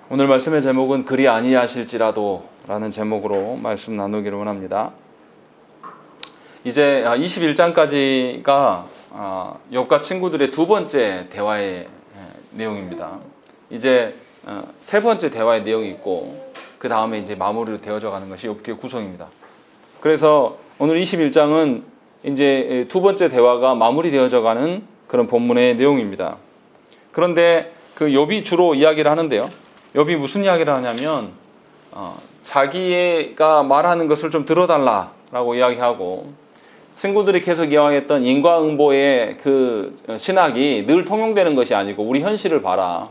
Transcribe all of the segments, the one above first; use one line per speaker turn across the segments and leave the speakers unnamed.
오늘 말씀의 제목은 그리 아니하실지라도 라는 제목으로 말씀 나누기를 원합니다. 이제 21장까지가 욥과 친구들의 두 번째 대화의 내용입니다. 이제 세 번째 대화의 내용이 있고 그 다음에 이제 마무리로 되어져 가는 것이 욥기의 구성입니다. 그래서 오늘 21장은 이제 두 번째 대화가 마무리되어져 가는 그런 본문의 내용입니다. 그런데 그 욥이 주로 이야기를 하는데요. 욥이 무슨 이야기를 하냐면 자기가 말하는 것을 좀 들어달라라고 이야기하고, 친구들이 계속 이야기했던 인과응보의 그 신학이 늘 통용되는 것이 아니고 우리 현실을 봐라.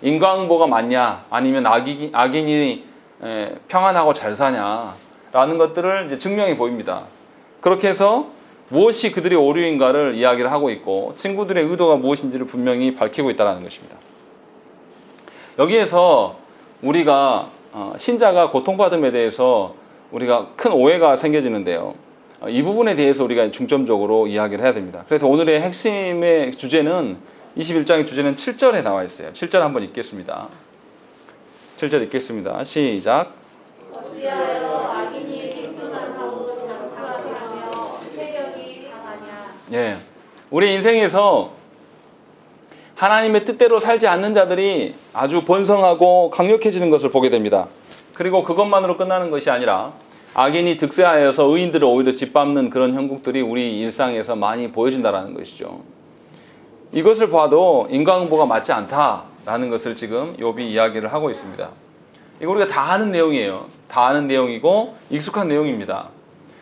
인과응보가 맞냐 아니면 악인이 평안하고 잘 사냐라는 것들을 이제 증명해 보입니다. 그렇게 해서 무엇이 그들의 오류인가를 이야기를 하고 있고 친구들의 의도가 무엇인지를 분명히 밝히고 있다는 것입니다. 여기에서 우리가 신자가 고통받음에 대해서 우리가 큰 오해가 생겨지는데요. 이 부분에 대해서 우리가 중점적으로 이야기를 해야 됩니다. 그래서 오늘의 핵심의 주제는 21장의 주제는 7절에 나와 있어요. 7절 한번 읽겠습니다. 7절 읽겠습니다. 시작.
어찌하여 악인이 생존하고 장수하며 세력이 강하냐.
예, 우리 인생에서 하나님의 뜻대로 살지 않는 자들이 아주 번성하고 강력해지는 것을 보게 됩니다. 그리고 그것만으로 끝나는 것이 아니라 악인이 득세하여서 의인들을 오히려 짓밟는 그런 형국들이 우리 일상에서 많이 보여진다는 것이죠. 이것을 봐도 인과응보가 맞지 않다라는 것을 지금 욥이 이야기를 하고 있습니다. 이거 우리가 다 아는 내용이에요. 다 아는 내용이고 익숙한 내용입니다.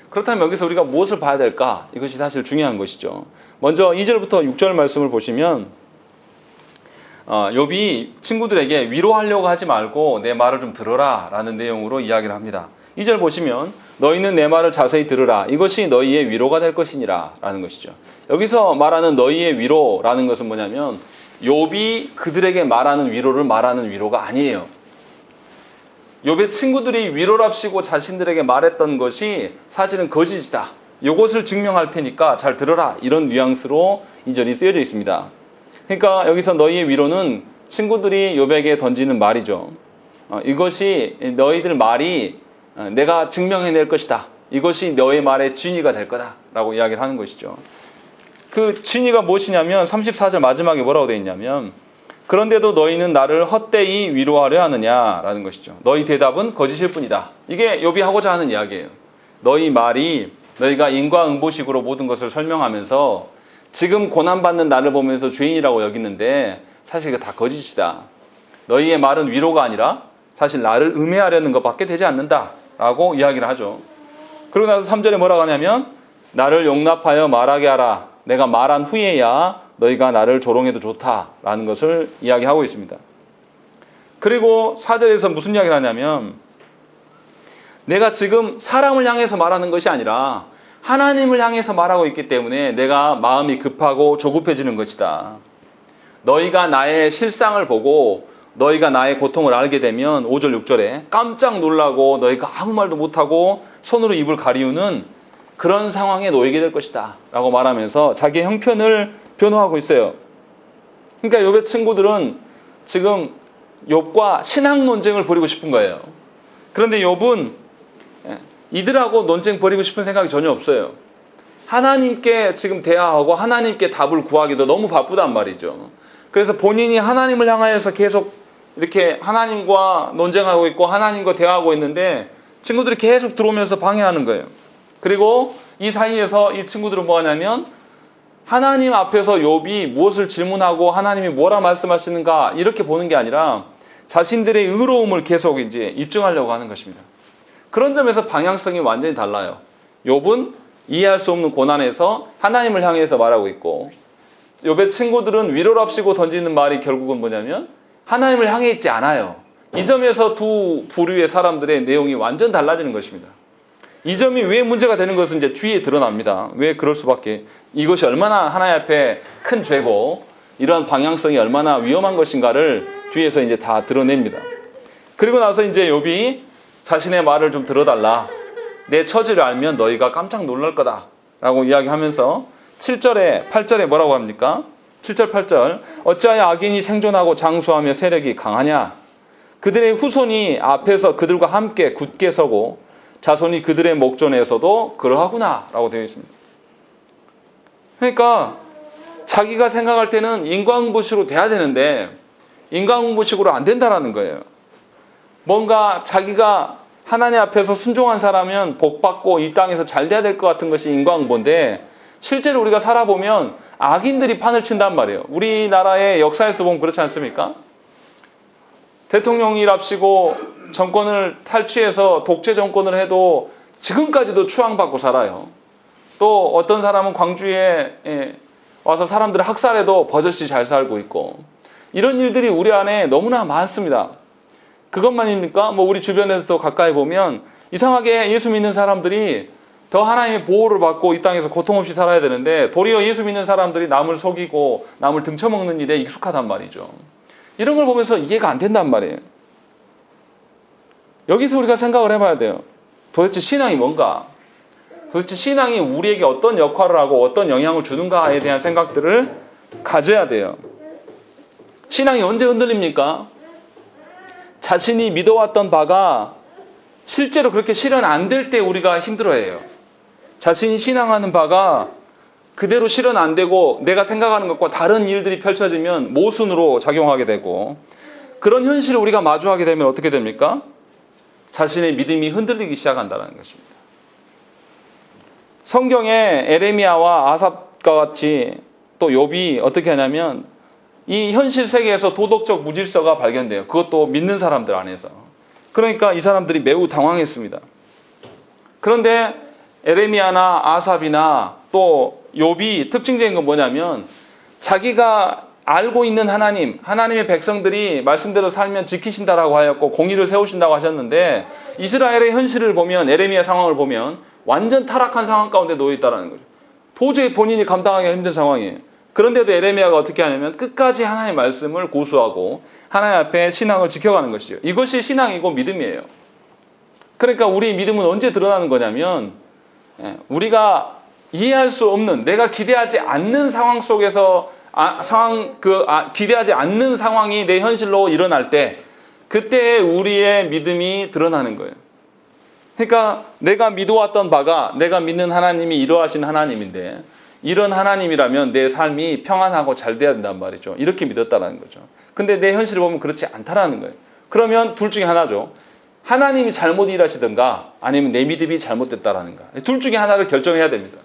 그렇다면 여기서 우리가 무엇을 봐야 될까? 이것이 사실 중요한 것이죠. 먼저 2절부터 6절 말씀을 보시면 욥이 친구들에게 위로하려고 하지 말고 내 말을 좀 들어라 라는 내용으로 이야기를 합니다. 2절 보시면 너희는 내 말을 자세히 들으라. 이것이 너희의 위로가 될 것이니라 라는 것이죠. 여기서 말하는 너희의 위로라는 것은 뭐냐면 욥이 그들에게 말하는 위로를 말하는 위로가 아니에요. 욥의 친구들이 위로랍시고 자신들에게 말했던 것이 사실은 거짓이다. 이것을 증명할 테니까 잘 들어라. 이런 뉘앙스로 2절이 쓰여져 있습니다. 그러니까 여기서 너희의 위로는 친구들이 욥에게 던지는 말이죠. 이것이 너희들 말이 내가 증명해낼 것이다. 이것이 너의 말의 진위가 될 거다 라고 이야기를 하는 것이죠. 그 진위가 무엇이냐면 34절 마지막에 뭐라고 되어 있냐면 그런데도 너희는 나를 헛되이 위로하려 하느냐라는 것이죠. 너희 대답은 거짓일 뿐이다. 이게 욥이 하고자 하는 이야기예요. 너희 말이 너희가 인과응보식으로 모든 것을 설명하면서 지금 고난받는 나를 보면서 죄인이라고 여기는데 사실 이게 다 거짓이다. 너희의 말은 위로가 아니라 사실 나를 음해하려는 것밖에 되지 않는다 라고 이야기를 하죠. 그러고 나서 3절에 뭐라고 하냐면 나를 용납하여 말하게 하라. 내가 말한 후에야 너희가 나를 조롱해도 좋다라는 것을 이야기하고 있습니다. 그리고 4절에서 무슨 이야기를 하냐면 내가 지금 사람을 향해서 말하는 것이 아니라 하나님을 향해서 말하고 있기 때문에 내가 마음이 급하고 조급해지는 것이다. 너희가 나의 실상을 보고 너희가 나의 고통을 알게 되면 5절 6절에 깜짝 놀라고 너희가 아무 말도 못하고 손으로 입을 가리우는 그런 상황에 놓이게 될 것이다 라고 말하면서 자기의 형편을 변호하고 있어요. 그러니까 욥의 친구들은 지금 욥과 신앙 논쟁을 벌이고 싶은 거예요. 그런데 욥은 이들하고 논쟁 벌이고 싶은 생각이 전혀 없어요. 하나님께 지금 대화하고 하나님께 답을 구하기도 너무 바쁘단 말이죠. 그래서 본인이 하나님을 향하여서 계속 이렇게 하나님과 논쟁하고 있고 하나님과 대화하고 있는데 친구들이 계속 들어오면서 방해하는 거예요. 그리고 이 사이에서 이 친구들은 뭐 하냐면 하나님 앞에서 욥이 무엇을 질문하고 하나님이 뭐라 말씀하시는가 이렇게 보는 게 아니라 자신들의 의로움을 계속 이제 입증하려고 하는 것입니다. 그런 점에서 방향성이 완전히 달라요. 욥은 이해할 수 없는 고난에서 하나님을 향해서 말하고 있고 욥의 친구들은 위로랍시고 던지는 말이 결국은 뭐냐면 하나님을 향해 있지 않아요. 이 점에서 두 부류의 사람들의 내용이 완전 달라지는 것입니다. 이 점이 왜 문제가 되는 것은 이제 뒤에 드러납니다. 왜 그럴 수밖에. 이것이 얼마나 하나님 앞에 큰 죄고 이러한 방향성이 얼마나 위험한 것인가를 뒤에서 이제 다 드러냅니다. 그리고 나서 이제 욥이 자신의 말을 좀 들어달라. 내 처지를 알면 너희가 깜짝 놀랄 거다 라고 이야기하면서 7절에 8절에 뭐라고 합니까? 7절 8절 어찌하여 악인이 생존하고 장수하며 세력이 강하냐. 그들의 후손이 앞에서 그들과 함께 굳게 서고 자손이 그들의 목전에서도 그러하구나 라고 되어 있습니다. 그러니까 자기가 생각할 때는 인과응보식으로 돼야 되는데 인과응보식으로 안 된다라는 거예요. 뭔가 자기가 하나님 앞에서 순종한 사람은 복받고 이 땅에서 잘 돼야 될 것 같은 것이 인과응보인데 실제로 우리가 살아보면 악인들이 판을 친단 말이에요. 우리나라의 역사에서 보면 그렇지 않습니까? 대통령이랍시고 정권을 탈취해서 독재 정권을 해도 지금까지도 추앙받고 살아요. 또 어떤 사람은 광주에 와서 사람들을 학살해도 버젓이 잘 살고 있고 이런 일들이 우리 안에 너무나 많습니다. 그것만입니까? 뭐 우리 주변에서도 가까이 보면 이상하게 예수 믿는 사람들이 더 하나님의 보호를 받고 이 땅에서 고통 없이 살아야 되는데 도리어 예수 믿는 사람들이 남을 속이고 남을 등쳐먹는 일에 익숙하단 말이죠. 이런 걸 보면서 이해가 안 된단 말이에요. 여기서 우리가 생각을 해봐야 돼요. 도대체 신앙이 뭔가? 도대체 신앙이 우리에게 어떤 역할을 하고 어떤 영향을 주는가에 대한 생각들을 가져야 돼요. 신앙이 언제 흔들립니까? 자신이 믿어왔던 바가 실제로 그렇게 실현 안 될 때 우리가 힘들어해요. 자신이 신앙하는 바가 그대로 실현 안 되고 내가 생각하는 것과 다른 일들이 펼쳐지면 모순으로 작용하게 되고 그런 현실을 우리가 마주하게 되면 어떻게 됩니까? 자신의 믿음이 흔들리기 시작한다는 것입니다. 성경에 에레미야와 아삽과 같이 또 욥이 어떻게 하냐면 이 현실 세계에서 도덕적 무질서가 발견돼요. 그것도 믿는 사람들 안에서. 그러니까 이 사람들이 매우 당황했습니다. 그런데 에레미야나 아삽이나 또 욥이 특징적인 건 뭐냐면 자기가 알고 있는 하나님, 하나님의 백성들이 말씀대로 살면 지키신다라고 하였고 공의를 세우신다고 하셨는데 이스라엘의 현실을 보면 에레미야 상황을 보면 완전 타락한 상황 가운데 놓여 있다는 거죠. 도저히 본인이 감당하기가 힘든 상황이에요. 그런데도 에레미야가 어떻게 하냐면 끝까지 하나님의 말씀을 고수하고 하나님 앞에 신앙을 지켜가는 것이죠. 이것이 신앙이고 믿음이에요. 그러니까 우리의 믿음은 언제 드러나는 거냐면 우리가 이해할 수 없는 내가 기대하지 않는 상황 속에서 기대하지 않는 상황이 내 현실로 일어날 때 그때 우리의 믿음이 드러나는 거예요. 그러니까 내가 믿어왔던 바가 내가 믿는 하나님이 이러하신 하나님인데 이런 하나님이라면 내 삶이 평안하고 잘 돼야 된단 말이죠. 이렇게 믿었다라는 거죠. 근데 내 현실을 보면 그렇지 않다라는 거예요. 그러면 둘 중에 하나죠. 하나님이 잘못 일하시든가 아니면 내 믿음이 잘못됐다라는가. 둘 중에 하나를 결정해야 됩니다.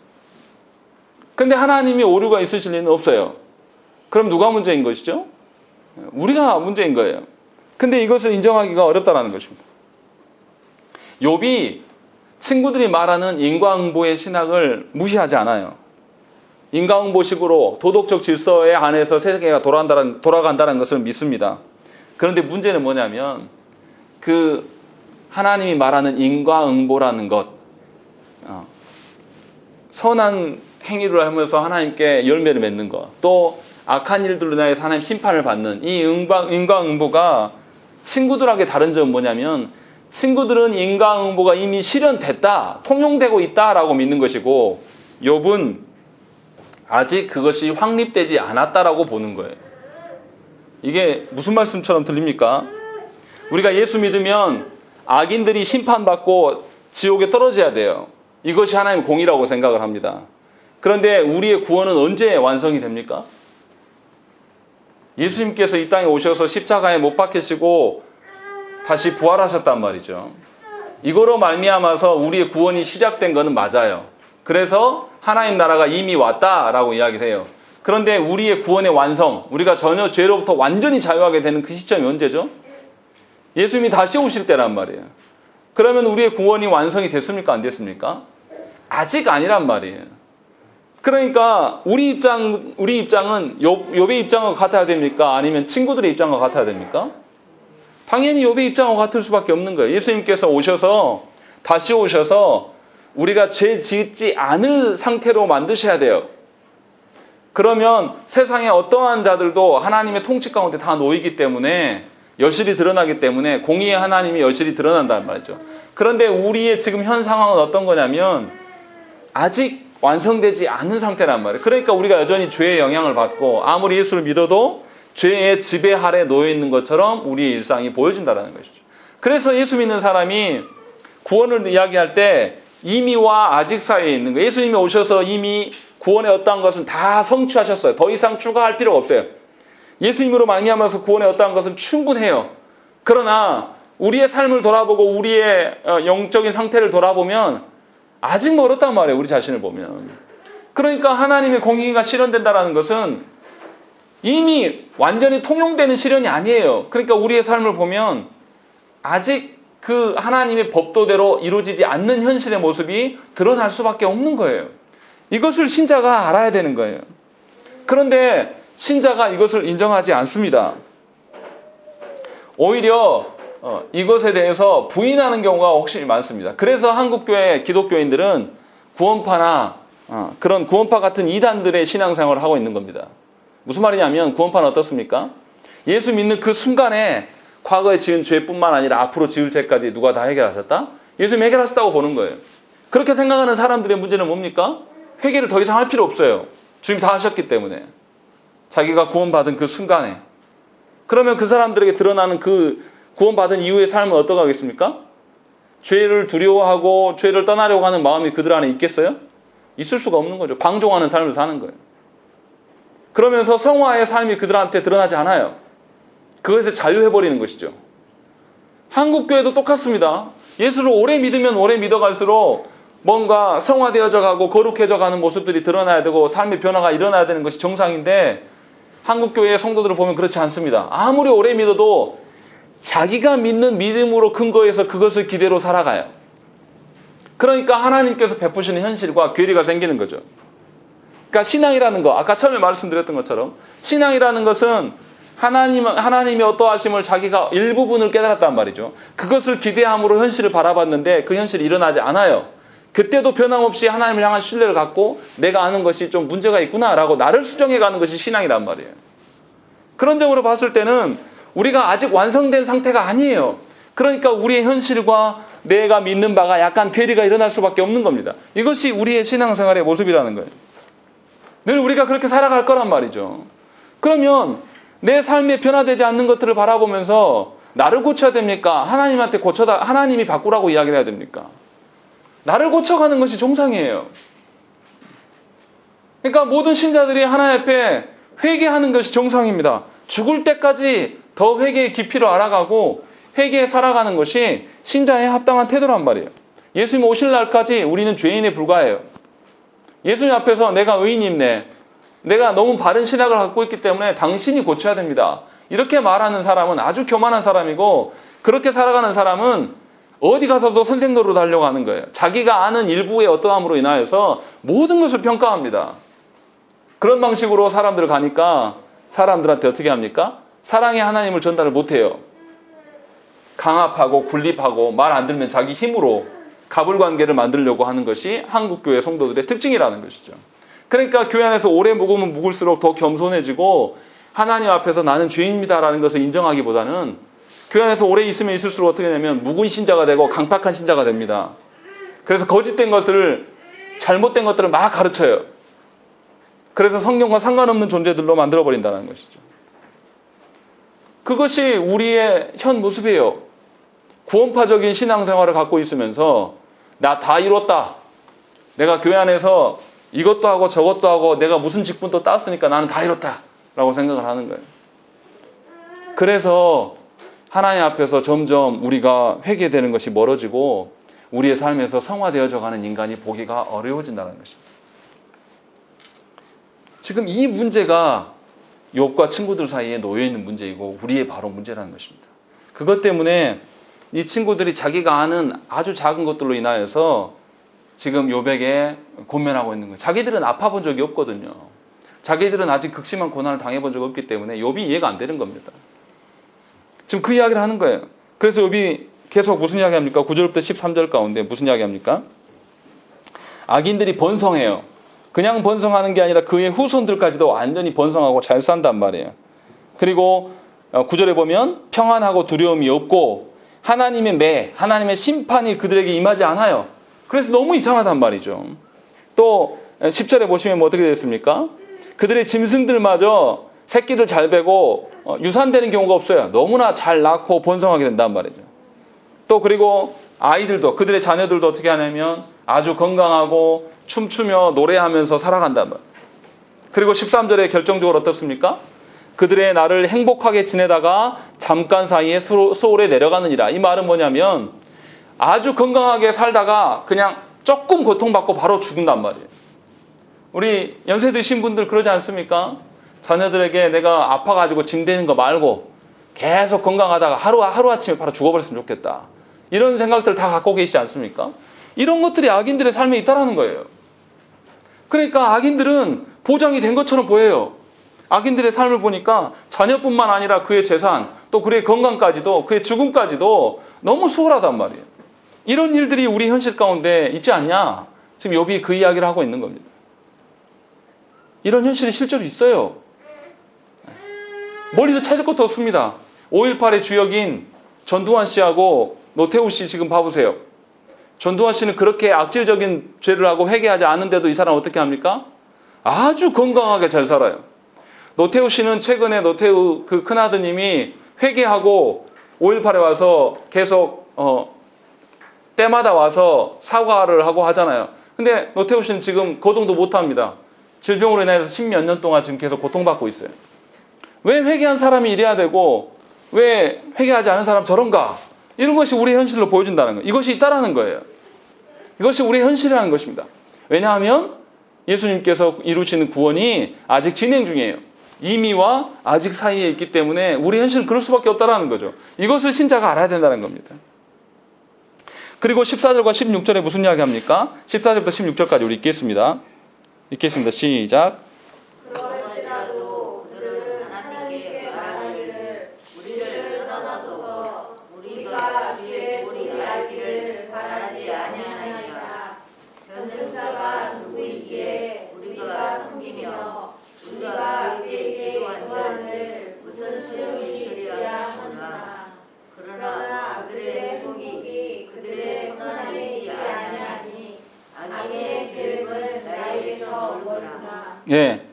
근데 하나님이 오류가 있으실 리는 없어요. 그럼 누가 문제인 것이죠? 우리가 문제인 거예요. 근데 이것을 인정하기가 어렵다라는 것입니다. 욥이 친구들이 말하는 인과응보의 신학을 무시하지 않아요. 인과응보식으로 도덕적 질서에 안에서 세계가 돌아간다는 것을 믿습니다. 그런데 문제는 뭐냐면 그 하나님이 말하는 인과응보라는 것, 선한 행위를 하면서 하나님께 열매를 맺는 것, 또 악한 일들로 인하여서 하나님 심판을 받는 이 인과응보가 친구들에게 다른 점은 뭐냐면 친구들은 인과응보가 이미 실현됐다, 통용되고 있다라고 믿는 것이고 욥은 아직 그것이 확립되지 않았다라고 보는 거예요. 이게 무슨 말씀처럼 들립니까? 우리가 예수 믿으면 악인들이 심판받고 지옥에 떨어져야 돼요. 이것이 하나님의 공의라고 생각을 합니다. 그런데 우리의 구원은 언제 완성이 됩니까? 예수님께서 이 땅에 오셔서 십자가에 못 박히시고 다시 부활하셨단 말이죠. 이거로 말미암아서 우리의 구원이 시작된 것은 맞아요. 그래서 하나님 나라가 이미 왔다라고 이야기를 해요. 그런데 우리의 구원의 완성, 우리가 전혀 죄로부터 완전히 자유하게 되는 그 시점이 언제죠? 예수님이 다시 오실 때란 말이에요. 그러면 우리의 구원이 완성이 됐습니까? 안 됐습니까? 아직 아니란 말이에요. 그러니까 우리 입장은 욥의 입장과 같아야 됩니까? 아니면 친구들의 입장과 같아야 됩니까? 당연히 욥의 입장과 같을 수밖에 없는 거예요. 예수님께서 다시 오셔서 우리가 죄 짓지 않을 상태로 만드셔야 돼요. 그러면 세상에 어떠한 자들도 하나님의 통치 가운데 다 놓이기 때문에 여실히 드러나기 때문에 공의의 하나님이 여실히 드러난단 말이죠. 그런데 우리의 지금 현 상황은 어떤 거냐면 아직 완성되지 않은 상태란 말이에요. 그러니까 우리가 여전히 죄의 영향을 받고 아무리 예수를 믿어도 죄의 지배 아래 놓여 있는 것처럼 우리의 일상이 보여진다는 것이죠. 그래서 예수 믿는 사람이 구원을 이야기할 때 이미와 아직 사이에 있는 거예요. 예수님이 오셔서 이미 구원의 어떠한 것은 다 성취하셨어요. 더 이상 추가할 필요가 없어요. 예수님으로 말미암아서 구원의 어떠한 것은 충분해요. 그러나 우리의 삶을 돌아보고 우리의 영적인 상태를 돌아보면 아직 멀었단 말이에요. 우리 자신을 보면. 그러니까 하나님의 공의가 실현된다는 것은 이미 완전히 통용되는 실현이 아니에요. 그러니까 우리의 삶을 보면 아직 그 하나님의 법도대로 이루어지지 않는 현실의 모습이 드러날 수밖에 없는 거예요. 이것을 신자가 알아야 되는 거예요. 그런데 신자가 이것을 인정하지 않습니다. 오히려 이것에 대해서 부인하는 경우가 확실히 많습니다. 그래서 한국교회 기독교인들은 구원파나 그런 구원파 같은 이단들의 신앙생활을 하고 있는 겁니다. 무슨 말이냐면 구원파는 어떻습니까? 예수 믿는 그 순간에 과거에 지은 죄뿐만 아니라 앞으로 지을 죄까지 누가 다 해결하셨다? 예수님이 해결하셨다고 보는 거예요. 그렇게 생각하는 사람들의 문제는 뭡니까? 회개를 더 이상 할 필요 없어요. 주님이 다 하셨기 때문에. 자기가 구원받은 그 순간에. 그러면 그 사람들에게 드러나는 그 구원받은 이후의 삶은 어떠하겠습니까? 죄를 두려워하고 죄를 떠나려고 하는 마음이 그들 안에 있겠어요? 있을 수가 없는 거죠. 방종하는 삶을 사는 거예요. 그러면서 성화의 삶이 그들한테 드러나지 않아요. 그것에 자유해버리는 것이죠. 한국교회도 똑같습니다. 예수를 오래 믿으면 오래 믿어갈수록 뭔가 성화되어져 가고 거룩해져 가는 모습들이 드러나야 되고 삶의 변화가 일어나야 되는 것이 정상인데 한국교회의 성도들을 보면 그렇지 않습니다. 아무리 오래 믿어도 자기가 믿는 믿음으로 근거해서 그것을 기대로 살아가요. 그러니까 하나님께서 베푸시는 현실과 괴리가 생기는 거죠. 그러니까 신앙이라는 거, 아까 처음에 말씀드렸던 것처럼 신앙이라는 것은 하나님의 어떠하심을 자기가 일부분을 깨달았단 말이죠. 그것을 기대함으로 현실을 바라봤는데 그 현실이 일어나지 않아요. 그때도 변함없이 하나님을 향한 신뢰를 갖고 내가 아는 것이 좀 문제가 있구나라고 나를 수정해가는 것이 신앙이란 말이에요. 그런 점으로 봤을 때는 우리가 아직 완성된 상태가 아니에요. 그러니까 우리의 현실과 내가 믿는 바가 약간 괴리가 일어날 수밖에 없는 겁니다. 이것이 우리의 신앙생활의 모습이라는 거예요. 늘 우리가 그렇게 살아갈 거란 말이죠. 그러면 내 삶에 변화되지 않는 것들을 바라보면서 나를 고쳐야 됩니까? 하나님이 바꾸라고 이야기를 해야 됩니까? 나를 고쳐가는 것이 정상이에요. 그러니까 모든 신자들이 하나님 앞에 회개하는 것이 정상입니다. 죽을 때까지 더 회개의 깊이를 알아가고 회개에 살아가는 것이 신자의 합당한 태도란 말이에요. 예수님 오실 날까지 우리는 죄인에 불과해요. 예수님 앞에서 내가 의인이네, 내가 너무 바른 신학을 갖고 있기 때문에 당신이 고쳐야 됩니다, 이렇게 말하는 사람은 아주 교만한 사람이고, 그렇게 살아가는 사람은 어디 가서도 선생 노릇 하려고 하는 거예요. 자기가 아는 일부의 어떠함으로 인하여서 모든 것을 평가합니다. 그런 방식으로 사람들 가니까 사람들한테 어떻게 합니까? 사랑의 하나님을 전달을 못해요. 강압하고 군립하고 말 안 들면 자기 힘으로 가불관계를 만들려고 하는 것이 한국교회 성도들의 특징이라는 것이죠. 그러니까 교회 안에서 오래 묵으면 묵을수록 더 겸손해지고 하나님 앞에서 나는 죄인입니다라는 것을 인정하기보다는 교회 안에서 오래 있으면 있을수록 어떻게 되냐면 묵은 신자가 되고 강팍한 신자가 됩니다. 그래서 거짓된 것을, 잘못된 것들을 막 가르쳐요. 그래서 성경과 상관없는 존재들로 만들어버린다는 것이죠. 그것이 우리의 현 모습이에요. 구원파적인 신앙생활을 갖고 있으면서 나 다 이뤘다, 내가 교회 안에서 이것도 하고 저것도 하고 내가 무슨 직분도 땄으니까 나는 다 이뤘다 라고 생각을 하는 거예요. 그래서 하나님 앞에서 점점 우리가 회개되는 것이 멀어지고 우리의 삶에서 성화되어져 가는 인간이 보기가 어려워진다는 것입니다. 지금 이 문제가 욥과 친구들 사이에 놓여있는 문제이고 우리의 바로 문제라는 것입니다. 그것 때문에 이 친구들이 자기가 아는 아주 작은 것들로 인하여서 지금 욥에게 권면하고 있는 거예요. 자기들은 아파본 적이 없거든요. 자기들은 아직 극심한 고난을 당해본 적이 없기 때문에 욥이 이해가 안 되는 겁니다. 지금 그 이야기를 하는 거예요. 그래서 욥이 계속 무슨 이야기 합니까? 9절부터 13절 가운데 무슨 이야기 합니까? 악인들이 번성해요. 그냥 번성하는 게 아니라 그의 후손들까지도 완전히 번성하고 잘 산단 말이에요. 그리고 9절에 보면 평안하고 두려움이 없고 하나님의 심판이 그들에게 임하지 않아요. 그래서 너무 이상하단 말이죠. 또 10절에 보시면 뭐 어떻게 됐습니까? 그들의 짐승들마저 새끼를 잘 베고 유산되는 경우가 없어요. 너무나 잘 낳고 번성하게 된단 말이죠. 또 그리고 아이들도, 그들의 자녀들도 어떻게 하냐면 아주 건강하고 춤추며 노래하면서 살아간단 말이에요. 그리고 13절에 결정적으로 어떻습니까? 그들의 날을 행복하게 지내다가 잠깐 사이에 소홀에 내려가느니라. 이 말은 뭐냐면 아주 건강하게 살다가 그냥 조금 고통받고 바로 죽는단 말이에요. 우리 연세 드신 분들 그러지 않습니까? 자녀들에게 내가 아파가지고 짐 되는 거 말고 계속 건강하다가 하루아침에 바로 죽어버렸으면 좋겠다. 이런 생각들 다 갖고 계시지 않습니까? 이런 것들이 악인들의 삶에 있다라는 거예요. 그러니까 악인들은 보장이 된 것처럼 보여요. 악인들의 삶을 보니까 자녀뿐만 아니라 그의 재산, 또 그의 건강까지도, 그의 죽음까지도 너무 수월하단 말이에요. 이런 일들이 우리 현실 가운데 있지 않냐? 지금 욥이 그 이야기를 하고 있는 겁니다. 이런 현실이 실제로 있어요. 멀리서 찾을 것도 없습니다. 5.18의 주역인 전두환 씨하고 노태우 씨 지금 봐보세요. 전두환 씨는 그렇게 악질적인 죄를 하고 회개하지 않은데도 이 사람 어떻게 합니까? 아주 건강하게 잘 살아요. 노태우 씨는 최근에 노태우 그 큰아드님이 회개하고 5.18에 와서 계속 때마다 와서 사과를 하고 하잖아요. 근데 노태우 씨는 지금 거동도 못합니다. 질병으로 인해서 10몇 년 동안 지금 계속 고통받고 있어요. 왜 회개한 사람이 이래야 되고 왜 회개하지 않은 사람 저런가? 이런 것이 우리의 현실로 보여준다는 거예요. 이것이 있다라는 거예요. 이것이 우리의 현실이라는 것입니다. 왜냐하면 예수님께서 이루시는 구원이 아직 진행 중이에요. 이미와 아직 사이에 있기 때문에 우리 현실은 그럴 수밖에 없다라는 거죠. 이것을 신자가 알아야 된다는 겁니다. 그리고 14절과 16절에 무슨 이야기 합니까? 14절부터 16절까지 우리 읽겠습니다. 시작.
그럴지라도 그들은 하나님께 말하기를 우리를 떠나소서 우리가 주의 도리 알기를 바라지 아니하나이다. 전능자가 누구이기에 우리가 섬기며 우리가 그에게 기도한들 무슨 소용이 되리라 하느냐. 그러나 그들의 행복이 그들의 손안에 있지 아니하니 악인의 계획은 나에게서 멀구나.
예,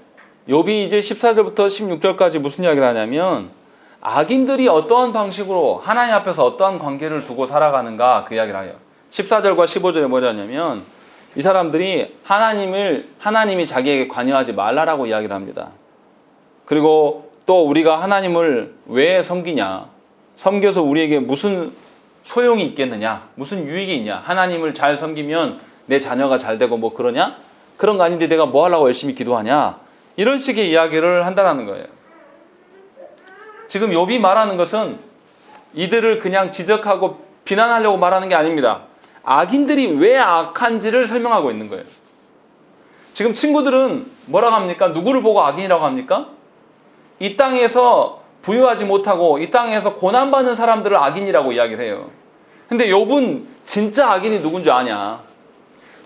욥이 이제 14절부터 16절까지 무슨 이야기를 하냐면 악인들이 어떠한 방식으로 하나님 앞에서 어떠한 관계를 두고 살아가는가 그 이야기를 해요. 14절과 15절에 뭐냐면 이 사람들이 하나님이 자기에게 관여하지 말라라고 이야기를 합니다. 그리고 또 우리가 하나님을 왜 섬기냐? 섬겨서 우리에게 무슨 소용이 있겠느냐? 무슨 유익이 있냐? 하나님을 잘 섬기면 내 자녀가 잘 되고 뭐 그러냐? 그런 거 아닌데 내가 뭐 하려고 열심히 기도하냐? 이런 식의 이야기를 한다는 거예요. 지금 욥이 말하는 것은 이들을 그냥 지적하고 비난하려고 말하는 게 아닙니다. 악인들이 왜 악한지를 설명하고 있는 거예요. 지금 친구들은 뭐라고 합니까? 누구를 보고 악인이라고 합니까? 이 땅에서 부유하지 못하고 이 땅에서 고난받는 사람들을 악인이라고 이야기를 해요. 근데 욥은 진짜 악인이 누군지 아냐?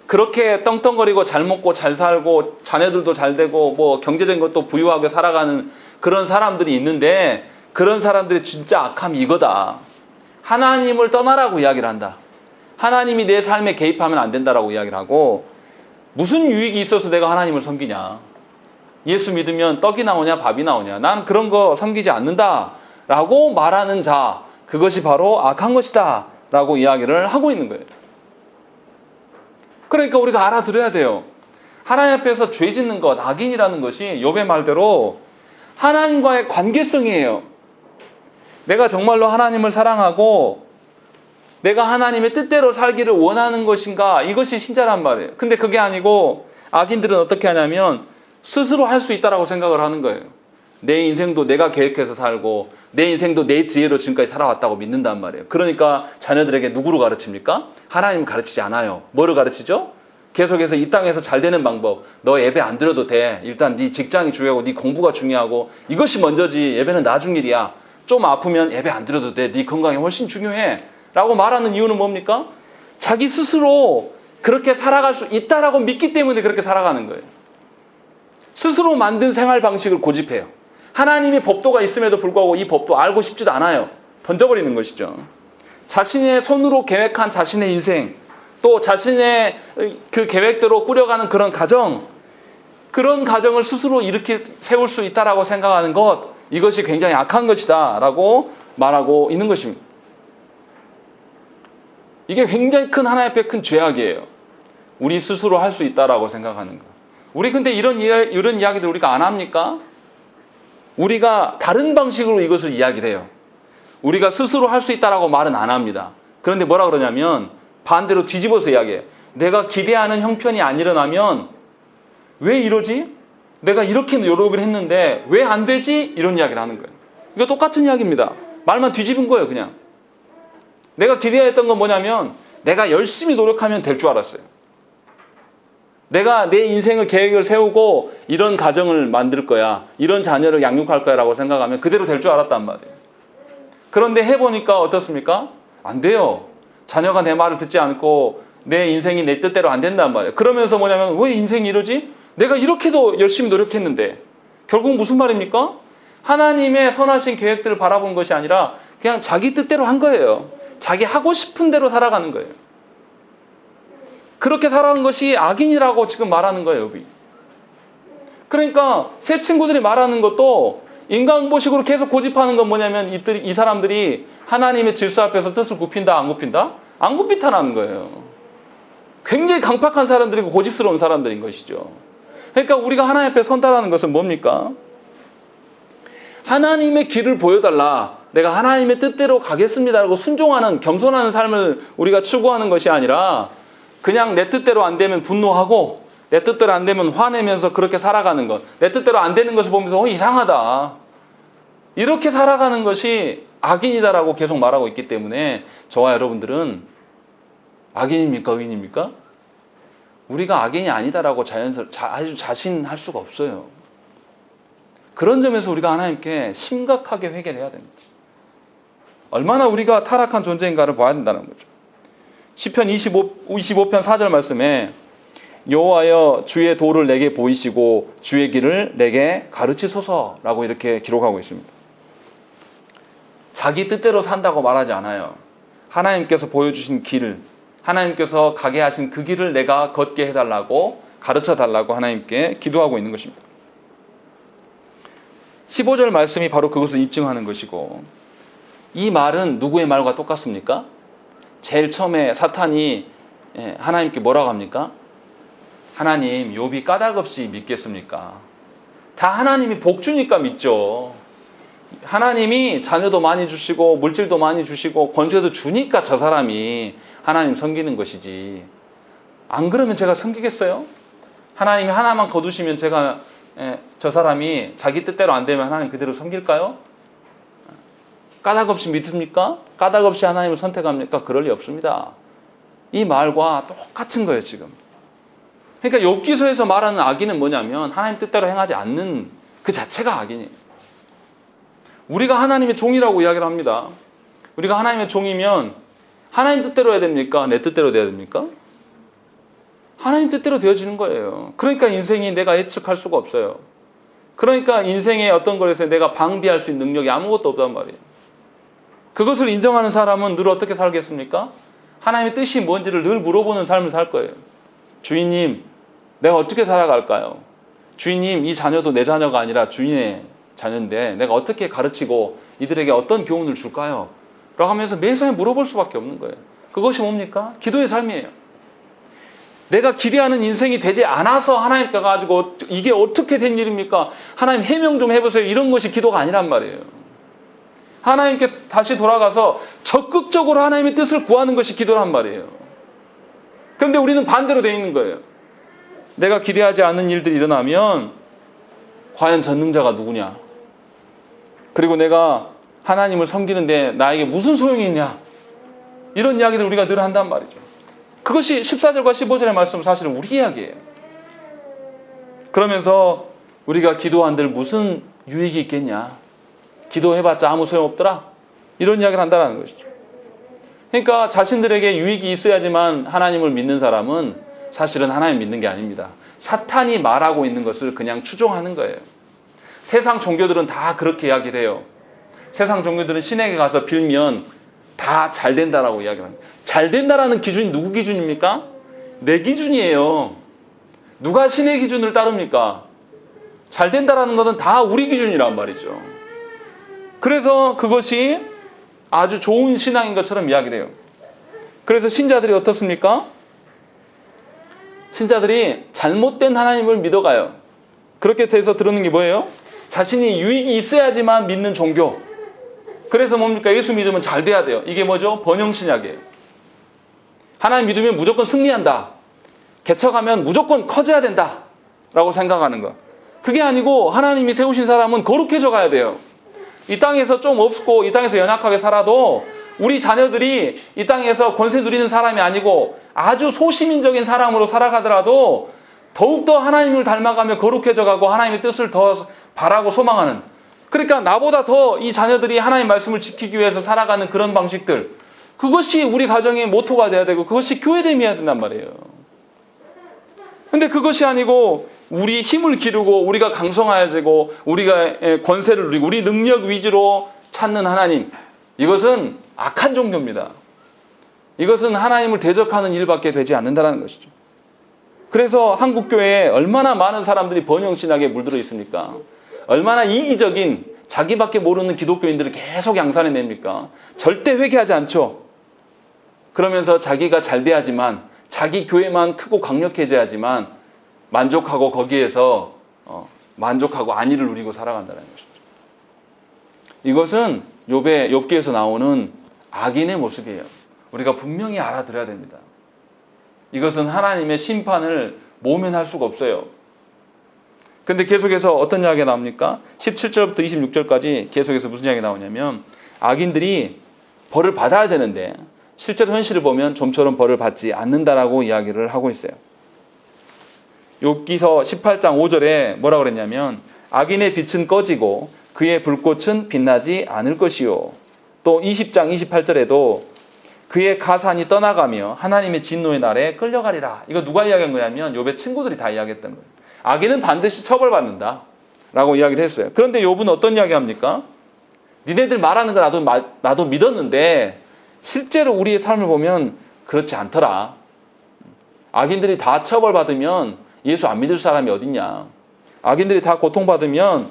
그렇게 떵떵거리고 잘 먹고 잘 살고 자녀들도 잘 되고 뭐 경제적인 것도 부유하게 살아가는 그런 사람들이 있는데 그런 사람들의 진짜 악함이 이거다. 하나님을 떠나라고 이야기를 한다. 하나님이 내 삶에 개입하면 안 된다라고 이야기를 하고 무슨 유익이 있어서 내가 하나님을 섬기냐. 예수 믿으면 떡이 나오냐 밥이 나오냐. 난 그런 거 섬기지 않는다 라고 말하는 자, 그것이 바로 악한 것이다 라고 이야기를 하고 있는 거예요. 그러니까 우리가 알아들어야 돼요. 하나님 앞에서 죄 짓는 것, 악인이라는 것이 욥의 말대로 하나님과의 관계성이에요. 내가 정말로 하나님을 사랑하고 내가 하나님의 뜻대로 살기를 원하는 것인가, 이것이 신자란 말이에요. 근데 그게 아니고 악인들은 어떻게 하냐면 스스로 할 수 있다라고 생각을 하는 거예요. 내 인생도 내가 계획해서 살고 내 인생도 내 지혜로 지금까지 살아왔다고 믿는단 말이에요. 그러니까 자녀들에게 누구로 가르칩니까? 하나님 가르치지 않아요. 뭐를 가르치죠? 계속해서 이 땅에서 잘 되는 방법. 너 예배 안 드려도 돼. 일단 네 직장이 중요하고 네 공부가 중요하고 이것이 먼저지. 예배는 나중 일이야. 좀 아프면 예배 안 드려도 돼. 네 건강이 훨씬 중요해. 라고 말하는 이유는 뭡니까? 자기 스스로 그렇게 살아갈 수 있다라고 믿기 때문에 그렇게 살아가는 거예요. 스스로 만든 생활 방식을 고집해요. 하나님의 법도가 있음에도 불구하고 이 법도 알고 싶지도 않아요. 던져버리는 것이죠. 자신의 손으로 계획한 자신의 인생, 또 자신의 그 계획대로 꾸려가는 그런 가정, 그런 가정을 스스로 이렇게 세울 수 있다라고 생각하는 것, 이것이 굉장히 악한 것이다 라고 말하고 있는 것입니다. 이게 굉장히 큰 하나님 앞에 큰 죄악이에요. 우리 스스로 할 수 있다라고 생각하는 거. 우리 근데 이런 이야기들 우리가 안 합니까? 우리가 다른 방식으로 이것을 이야기를 해요. 우리가 스스로 할 수 있다라고 말은 안 합니다. 그런데 뭐라 그러냐면 반대로 뒤집어서 이야기해요. 내가 기대하는 형편이 안 일어나면 왜 이러지? 내가 이렇게 노력을 했는데 왜 안 되지? 이런 이야기를 하는 거예요. 이거 똑같은 이야기입니다. 말만 뒤집은 거예요, 그냥. 내가 기대했던 건 뭐냐면 내가 열심히 노력하면 될 줄 알았어요. 내가 내 인생을 계획을 세우고 이런 가정을 만들 거야, 이런 자녀를 양육할 거야 라고 생각하면 그대로 될 줄 알았단 말이에요. 그런데 해보니까 어떻습니까? 안 돼요. 자녀가 내 말을 듣지 않고 내 인생이 내 뜻대로 안 된단 말이에요. 그러면서 뭐냐면 왜 인생이 이러지? 내가 이렇게도 열심히 노력했는데. 결국 무슨 말입니까? 하나님의 선하신 계획들을 바라본 것이 아니라 그냥 자기 뜻대로 한 거예요. 자기 하고 싶은 대로 살아가는 거예요. 그렇게 살아간 것이 악인이라고 지금 말하는 거예요, 여기. 그러니까 새 친구들이 말하는 것도 인간보식으로 계속 고집하는 건 뭐냐면 이 사람들이 하나님의 질서 앞에서 뜻을 굽힌다, 안 굽힌다? 안 굽힌다는 거예요. 굉장히 강팍한 사람들이고 고집스러운 사람들인 것이죠. 그러니까 우리가 하나님 앞에 선다라는 것은 뭡니까? 하나님의 길을 보여달라. 내가 하나님의 뜻대로 가겠습니다라고 순종하는, 겸손한 삶을 우리가 추구하는 것이 아니라 그냥 내 뜻대로 안 되면 분노하고 내 뜻대로 안 되면 화내면서 그렇게 살아가는 것. 내 뜻대로 안 되는 것을 보면서 이상하다. 이렇게 살아가는 것이 악인이다라고 계속 말하고 있기 때문에 저와 여러분들은 악인입니까? 의인입니까? 우리가 악인이 아니다라고 아주 자신할 수가 없어요. 그런 점에서 우리가 하나님께 심각하게 회개를 해야 됩니다. 얼마나 우리가 타락한 존재인가를 봐야 된다는 거죠. 시편 25편 4절 말씀에 여호와여 주의 도를 내게 보이시고 주의 길을 내게 가르치소서라고 이렇게 기록하고 있습니다. 자기 뜻대로 산다고 말하지 않아요. 하나님께서 보여주신 길을, 하나님께서 가게 하신 그 길을 내가 걷게 해달라고, 가르쳐달라고 하나님께 기도하고 있는 것입니다. 15절 말씀이 바로 그것을 입증하는 것이고, 이 말은 누구의 말과 똑같습니까? 제일 처음에 사탄이 하나님께 뭐라고 합니까? 하나님, 욥이 까닭없이 믿겠습니까? 다 하나님이 복 주니까 믿죠. 하나님이 자녀도 많이 주시고 물질도 많이 주시고 권세도 주니까 저 사람이 하나님 섬기는 것이지. 안 그러면 제가 섬기겠어요? 하나님이 하나만 거두시면 제가 저 사람이 자기 뜻대로 안 되면 하나님 그대로 섬길까요? 까닭없이 믿습니까? 까닭없이 하나님을 선택합니까? 그럴 리 없습니다. 이 말과 똑같은 거예요, 지금. 그러니까 욥기서에서 말하는 악인은 뭐냐면 하나님 뜻대로 행하지 않는 그 자체가 악인이에요. 우리가 하나님의 종이라고 이야기를 합니다. 우리가 하나님의 종이면 하나님 뜻대로 해야 됩니까? 내 뜻대로 돼야 됩니까? 하나님 뜻대로 되어지는 거예요. 그러니까 인생이 내가 예측할 수가 없어요. 그러니까 인생의 어떤 것에서 내가 방비할 수 있는 능력이 아무것도 없단 말이에요. 그것을 인정하는 사람은 늘 어떻게 살겠습니까? 하나님의 뜻이 뭔지를 늘 물어보는 삶을 살 거예요. 주인님, 내가 어떻게 살아갈까요? 주인님, 이 자녀도 내 자녀가 아니라 주인의 자녀인데 내가 어떻게 가르치고 이들에게 어떤 교훈을 줄까요? 라고 하면서 매사에 물어볼 수밖에 없는 거예요. 그것이 뭡니까? 기도의 삶이에요. 내가 기대하는 인생이 되지 않아서 하나님께 가지고 이게 어떻게 된 일입니까? 하나님 해명 좀 해보세요. 이런 것이 기도가 아니란 말이에요. 하나님께 다시 돌아가서 적극적으로 하나님의 뜻을 구하는 것이 기도란 말이에요. 그런데 우리는 반대로 되어 있는 거예요. 내가 기대하지 않는 일들이 일어나면 과연 전능자가 누구냐? 그리고 내가 하나님을 섬기는데 나에게 무슨 소용이 있냐? 이런 이야기들 우리가 늘 한단 말이죠. 그것이 14절과 15절의 말씀은 사실은 우리 이야기예요. 그러면서 우리가 기도한들 무슨 유익이 있겠냐? 기도해봤자 아무 소용없더라? 이런 이야기를 한다는 것이죠. 그러니까 자신들에게 유익이 있어야지만 하나님을 믿는 사람은 사실은 하나님 믿는 게 아닙니다. 사탄이 말하고 있는 것을 그냥 추종하는 거예요. 세상 종교들은 다 그렇게 이야기를 해요. 세상 종교들은 신에게 가서 빌면 다 잘 된다라고 이야기를 합니다. 잘 된다라는 기준이 누구 기준입니까? 내 기준이에요. 누가 신의 기준을 따릅니까? 잘 된다라는 것은 다 우리 기준이란 말이죠. 그래서 그것이 아주 좋은 신앙인 것처럼 이야기돼요. 그래서 신자들이 어떻습니까? 신자들이 잘못된 하나님을 믿어가요. 그렇게 돼서 들었는 게 뭐예요? 자신이 유익이 있어야지만 믿는 종교. 그래서 뭡니까? 예수 믿으면 잘 돼야 돼요. 이게 뭐죠? 번영신약이에요. 하나님 믿으면 무조건 승리한다. 개척하면 무조건 커져야 된다. 라고 생각하는 거. 그게 아니고 하나님이 세우신 사람은 거룩해져 가야 돼요. 이 땅에서 좀 없고 이 땅에서 연약하게 살아도 우리 자녀들이 이 땅에서 권세 누리는 사람이 아니고 아주 소시민적인 사람으로 살아가더라도 더욱더 하나님을 닮아가며 거룩해져 가고 하나님의 뜻을 더 바라고 소망하는, 그러니까 나보다 더 이 자녀들이 하나님의 말씀을 지키기 위해서 살아가는 그런 방식들, 그것이 우리 가정의 모토가 돼야 되고 그것이 교회됨이어야 된단 말이에요. 근데 그것이 아니고 우리 힘을 기르고 우리가 강성해야 되고 우리가 권세를 누리고 우리 능력 위주로 찾는 하나님, 이것은 악한 종교입니다. 이것은 하나님을 대적하는 일밖에 되지 않는다는 것이죠. 그래서 한국교회에 얼마나 많은 사람들이 번영신학에 물들어 있습니까? 얼마나 이기적인 자기밖에 모르는 기독교인들을 계속 양산해냅니까? 절대 회개하지 않죠. 그러면서 자기가 잘 돼야지만, 자기 교회만 크고 강력해져야지만 만족하고 거기에서 만족하고 안위를 누리고 살아간다는 것이죠. 이것은 욥기에서 나오는 악인의 모습이에요. 우리가 분명히 알아들어야 됩니다. 이것은 하나님의 심판을 모면할 수가 없어요. 근데 계속해서 어떤 이야기가 나옵니까? 17절부터 26절까지 계속해서 무슨 이야기가 나오냐면, 악인들이 벌을 받아야 되는데 실제로 현실을 보면 좀처럼 벌을 받지 않는다라고 이야기를 하고 있어요. 욥기서 18장 5절에 뭐라고 그랬냐면, 악인의 빛은 꺼지고 그의 불꽃은 빛나지 않을 것이요. 또 20장 28절에도 그의 가산이 떠나가며 하나님의 진노의 날에 끌려가리라. 이거 누가 이야기한 거냐면 욥의 친구들이 다 이야기했던 거예요. 악인은 반드시 처벌받는다 라고 이야기를 했어요. 그런데 욥은 어떤 이야기 합니까? 니네들 말하는 거 나도 믿었는데 실제로 우리의 삶을 보면 그렇지 않더라. 악인들이 다 처벌받으면 예수 안 믿을 사람이 어딨냐. 악인들이 다 고통받으면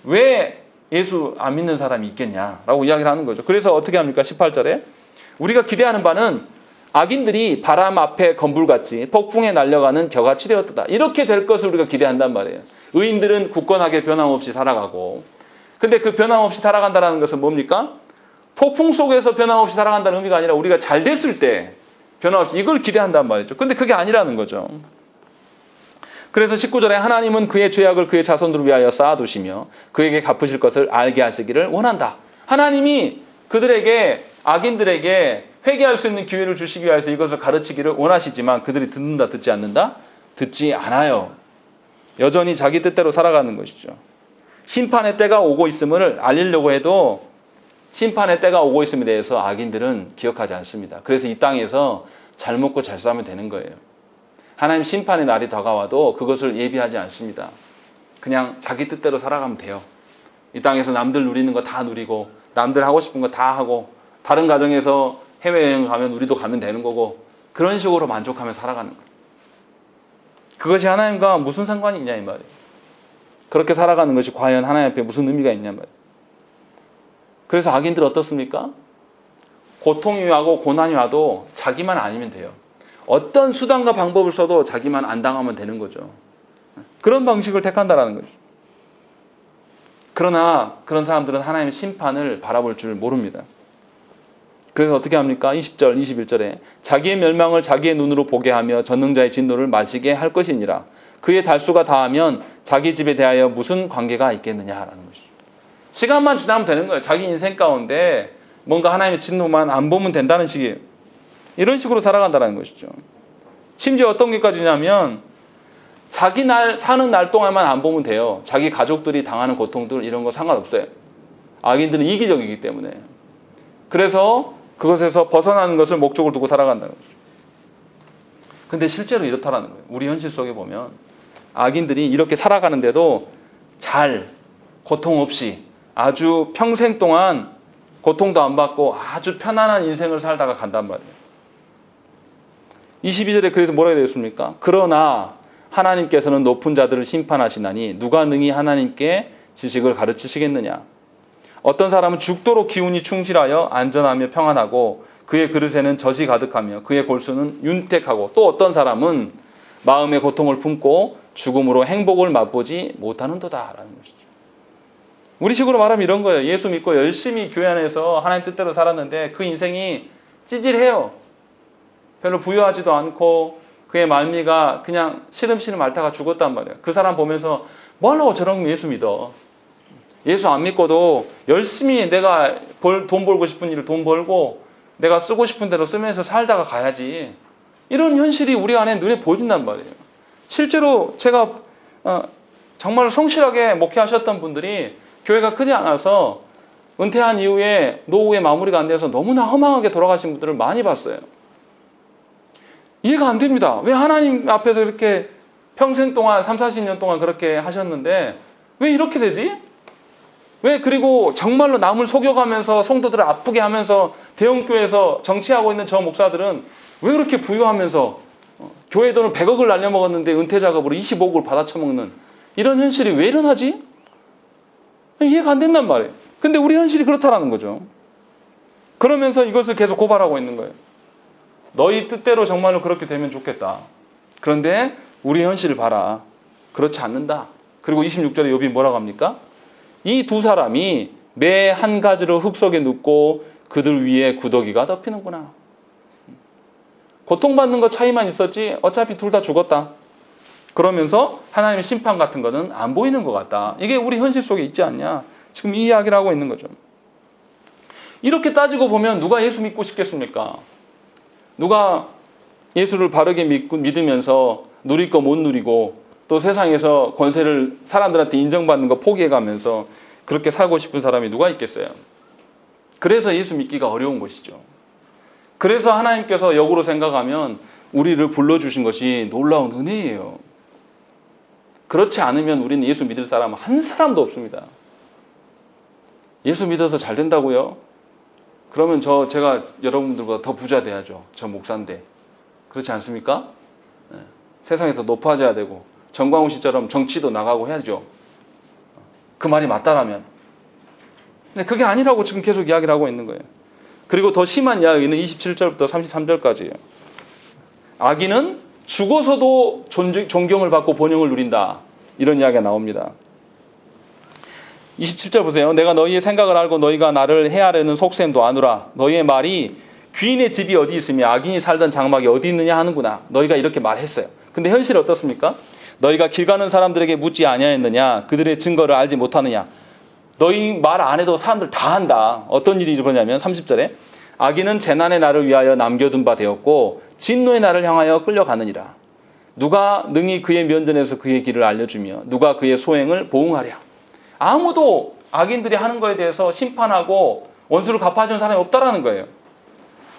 왜 예수 안 믿는 사람이 있겠냐라고 이야기를 하는 거죠. 그래서 어떻게 합니까? 18절에 우리가 기대하는 바는 악인들이 바람 앞에 건불같이 폭풍에 날려가는 겨같이 되었다. 이렇게 될 것을 우리가 기대한단 말이에요. 의인들은 굳건하게 변함없이 살아가고, 근데 그 변함없이 살아간다는 것은 뭡니까? 폭풍 속에서 변함없이 살아간다는 의미가 아니라 우리가 잘 됐을 때 변함없이, 이걸 기대한단 말이죠. 근데 그게 아니라는 거죠. 그래서 19절에 하나님은 그의 죄악을 그의 자손들을 위하여 쌓아두시며 그에게 갚으실 것을 알게 하시기를 원한다. 하나님이 그들에게, 악인들에게 회개할 수 있는 기회를 주시기 위해서 이것을 가르치기를 원하시지만 그들이 듣는다, 듣지 않는다? 듣지 않아요. 여전히 자기 뜻대로 살아가는 것이죠. 심판의 때가 오고 있음을 알리려고 해도 심판의 때가 오고 있음에 대해서 악인들은 기억하지 않습니다. 그래서 이 땅에서 잘 먹고 잘 싸면 되는 거예요. 하나님 심판의 날이 다가와도 그것을 예비하지 않습니다. 그냥 자기 뜻대로 살아가면 돼요. 이 땅에서 남들 누리는 거 다 누리고 남들 하고 싶은 거 다 하고, 다른 가정에서 해외여행 가면 우리도 가면 되는 거고, 그런 식으로 만족하며 살아가는 거예요. 그것이 하나님과 무슨 상관이 있냐 이 말이에요. 그렇게 살아가는 것이 과연 하나님 앞에 무슨 의미가 있냐 말이에요. 그래서 악인들 어떻습니까? 고통이 와고 고난이 와도 자기만 아니면 돼요. 어떤 수단과 방법을 써도 자기만 안 당하면 되는 거죠. 그런 방식을 택한다라는 거죠. 그러나 그런 사람들은 하나님의 심판을 바라볼 줄 모릅니다. 그래서 어떻게 합니까? 20절, 21절에 자기의 멸망을 자기의 눈으로 보게 하며 전능자의 진노를 마시게 할 것이니라. 그의 달수가 다하면 자기 집에 대하여 무슨 관계가 있겠느냐라는 것이죠. 시간만 지나면 되는 거예요. 자기 인생 가운데 뭔가 하나님의 진노만 안 보면 된다는 식이에요. 이런 식으로 살아간다는 것이죠. 심지어 어떤 게까지냐면 자기 사는 날 동안만 안 보면 돼요. 자기 가족들이 당하는 고통들 이런 거 상관없어요. 악인들은 이기적이기 때문에. 그래서 그것에서 벗어나는 것을 목적으로 두고 살아간다는 거죠. 근데 실제로 이렇다라는 거예요. 우리 현실 속에 보면 악인들이 이렇게 살아가는데도 잘, 고통 없이 아주 평생 동안 고통도 안 받고 아주 편안한 인생을 살다가 간단 말이에요. 22절에 그래서 뭐라고 되어 있습니까? 그러나 하나님께서는 높은 자들을 심판하시나니 누가 능히 하나님께 지식을 가르치시겠느냐. 어떤 사람은 죽도록 기운이 충실하여 안전하며 평안하고 그의 그릇에는 젖이 가득하며 그의 골수는 윤택하고, 또 어떤 사람은 마음의 고통을 품고 죽음으로 행복을 맛보지 못하는도다 라는 것이죠. 우리식으로 말하면 이런 거예요. 예수 믿고 열심히 교회 안에서 하나님 뜻대로 살았는데 그 인생이 찌질해요. 별로 부유하지도 않고 그의 말미가 그냥 시름시름 앓다가 죽었단 말이에요. 그 사람 보면서 뭐하려고 저런 예수 믿어. 예수 안 믿고도 열심히 내가 돈 벌고 싶은 일을 돈 벌고 내가 쓰고 싶은 대로 쓰면서 살다가 가야지. 이런 현실이 우리 안에 눈에 보인단 말이에요. 실제로 제가 정말 성실하게 목회하셨던 분들이 교회가 크지 않아서 은퇴한 이후에 노후에 마무리가 안 돼서 너무나 허망하게 돌아가신 분들을 많이 봤어요. 이해가 안 됩니다. 왜 하나님 앞에서 이렇게 평생 동안 30-40년 동안 그렇게 하셨는데 왜 이렇게 되지? 왜 그리고 정말로 남을 속여가면서 성도들을 아프게 하면서 대형교회에서 정치하고 있는 저 목사들은 왜 그렇게 부유하면서 교회 돈을 100억을 날려먹었는데 은퇴 작업으로 25억을 받아쳐먹는 이런 현실이 왜 일어나지? 이해가 안 된단 말이에요. 근데 우리 현실이 그렇다라는 거죠. 그러면서 이것을 계속 고발하고 있는 거예요. 너희 뜻대로 정말로 그렇게 되면 좋겠다. 그런데 우리 현실을 봐라. 그렇지 않는다. 그리고 26절에 욥이 뭐라고 합니까? 이 두 사람이 매 한 가지로 흙 속에 눕고 그들 위에 구더기가 덮이는구나. 고통받는 것 차이만 있었지 어차피 둘 다 죽었다. 그러면서 하나님의 심판 같은 거는 안 보이는 것 같다. 이게 우리 현실 속에 있지 않냐. 지금 이 이야기를 하고 있는 거죠. 이렇게 따지고 보면 누가 예수 믿고 싶겠습니까? 누가 예수를 바르게 믿으면서 누릴 거 못 누리고 또 세상에서 권세를 사람들한테 인정받는 거 포기해가면서 그렇게 살고 싶은 사람이 누가 있겠어요? 그래서 예수 믿기가 어려운 것이죠. 그래서 하나님께서 역으로 생각하면 우리를 불러주신 것이 놀라운 은혜예요. 그렇지 않으면 우리는 예수 믿을 사람 한 사람도 없습니다. 예수 믿어서 잘 된다고요? 그러면 제가 여러분들보다 더 부자 돼야죠. 저 목사인데. 그렇지 않습니까? 네. 세상에서 높아져야 되고 정광훈 씨처럼 정치도 나가고 해야죠. 그 말이 맞다라면. 근데 그게 아니라고 지금 계속 이야기를 하고 있는 거예요. 그리고 더 심한 이야기는 27절부터 33절까지예요. 악인은 죽어서도 존경을 받고 번영을 누린다. 이런 이야기가 나옵니다. 27절 보세요. 내가 너희의 생각을 알고 너희가 나를 해하려는 속셈도 아노라. 너희의 말이 귀인의 집이 어디 있으며 악인이 살던 장막이 어디 있느냐 하는구나. 너희가 이렇게 말했어요. 근데 현실이 어떻습니까? 너희가 길 가는 사람들에게 묻지 아니하였느냐? 그들의 증거를 알지 못하느냐? 너희 말 안 해도 사람들 다 한다. 어떤 일이 일어나냐면 30절에 악인은 재난의 날을 위하여 남겨둔 바 되었고 진노의 날을 향하여 끌려가느니라. 누가 능히 그의 면전에서 그의 길을 알려주며 누가 그의 소행을 보응하랴. 아무도 악인들이 하는 거에 대해서 심판하고 원수를 갚아준 사람이 없다라는 거예요.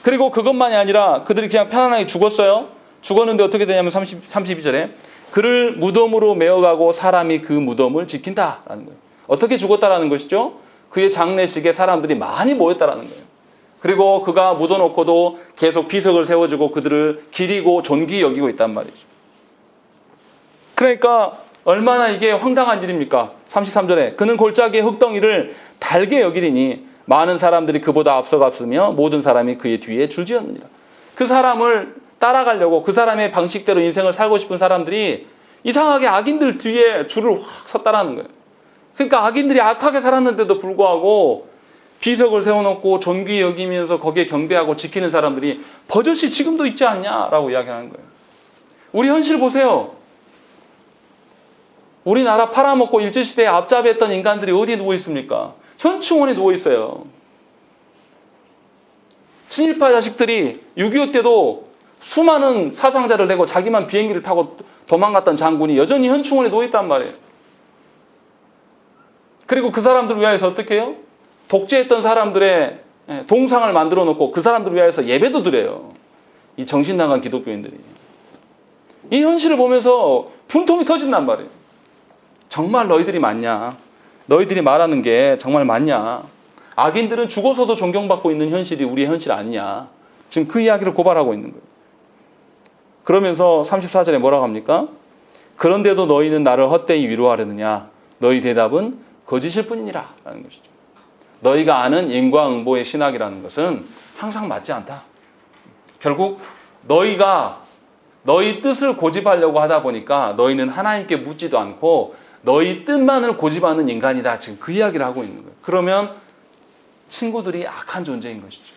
그리고 그것만이 아니라 그들이 그냥 편안하게 죽었어요. 죽었는데 어떻게 되냐면 32절에 그를 무덤으로 메어가고 사람이 그 무덤을 지킨다라는 거예요. 어떻게 죽었다라는 것이죠? 그의 장례식에 사람들이 많이 모였다라는 거예요. 그리고 그가 묻어놓고도 계속 비석을 세워주고 그들을 기리고 존귀 여기고 있단 말이죠. 그러니까 얼마나 이게 황당한 일입니까? 33절에 그는 골짜기의 흙덩이를 달게 여기리니 많은 사람들이 그보다 앞서갔으며 모든 사람이 그의 뒤에 줄지었느니라. 그 사람을 따라가려고 그 사람의 방식대로 인생을 살고 싶은 사람들이 이상하게 악인들 뒤에 줄을 확 섰다라는 거예요. 그러니까 악인들이 악하게 살았는데도 불구하고 비석을 세워놓고 존귀 여기면서 거기에 경배하고 지키는 사람들이 버젓이 지금도 있지 않냐라고 이야기하는 거예요. 우리 현실 보세요. 우리나라 팔아먹고 일제시대에 앞잡이했던 인간들이 어디에 누워 있습니까? 현충원에 누워 있어요. 친일파 자식들이 6.25 때도 수많은 사상자를 내고 자기만 비행기를 타고 도망갔던 장군이 여전히 현충원에 누워 있단 말이에요. 그리고 그 사람들을 위하여서 어떻게 해요? 독재했던 사람들의 동상을 만들어 놓고 그 사람들을 위하여서 예배도 드려요. 이 정신 나간 기독교인들이. 이 현실을 보면서 분통이 터진단 말이에요. 정말 너희들이 맞냐? 너희들이 말하는 게 정말 맞냐? 악인들은 죽어서도 존경받고 있는 현실이 우리의 현실 아니냐? 지금 그 이야기를 고발하고 있는 거예요. 그러면서 34절에 뭐라고 합니까? 그런데도 너희는 나를 헛되이 위로하려느냐? 너희 대답은 거짓일 뿐이니라 라는 것이죠. 너희가 아는 인과응보의 신학이라는 것은 항상 맞지 않다. 결국 너희가 너희 뜻을 고집하려고 하다 보니까 너희는 하나님께 묻지도 않고 너희 뜻만을 고집하는 인간이다. 지금 그 이야기를 하고 있는 거예요. 그러면 친구들이 악한 존재인 것이죠.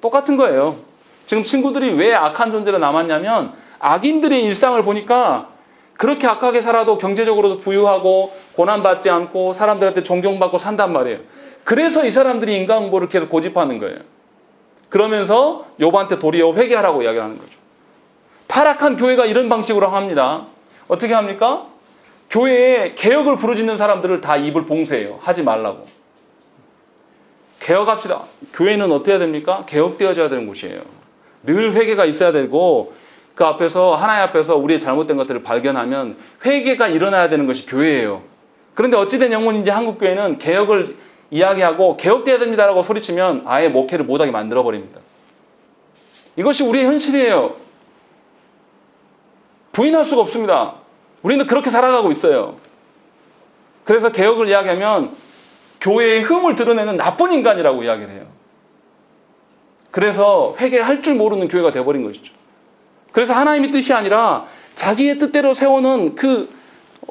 똑같은 거예요. 지금 친구들이 왜 악한 존재로 남았냐면 악인들의 일상을 보니까 그렇게 악하게 살아도 경제적으로도 부유하고 고난받지 않고 사람들한테 존경받고 산단 말이에요. 그래서 이 사람들이 인과응보를 계속 고집하는 거예요. 그러면서 욥한테 도리어 회개하라고 이야기를 하는 거죠. 타락한 교회가 이런 방식으로 합니다. 어떻게 합니까? 교회에 개혁을 부르짖는 사람들을 다 입을 봉쇄해요. 하지 말라고. 개혁합시다. 교회는 어떻게 해야 됩니까? 개혁되어져야 되는 곳이에요. 늘 회개가 있어야 되고 그 앞에서 하나님 앞에서 우리의 잘못된 것들을 발견하면 회개가 일어나야 되는 것이 교회예요. 그런데 어찌된 영혼인지 한국 교회는 개혁을 이야기하고 개혁돼야 됩니다라고 소리치면 아예 목회를 못하게 만들어버립니다. 이것이 우리의 현실이에요. 부인할 수가 없습니다. 우리는 그렇게 살아가고 있어요. 그래서 개혁을 이야기하면 교회의 흠을 드러내는 나쁜 인간이라고 이야기를 해요. 그래서 회개할 줄 모르는 교회가 되어버린 것이죠. 그래서 하나님의 뜻이 아니라 자기의 뜻대로 세우는 그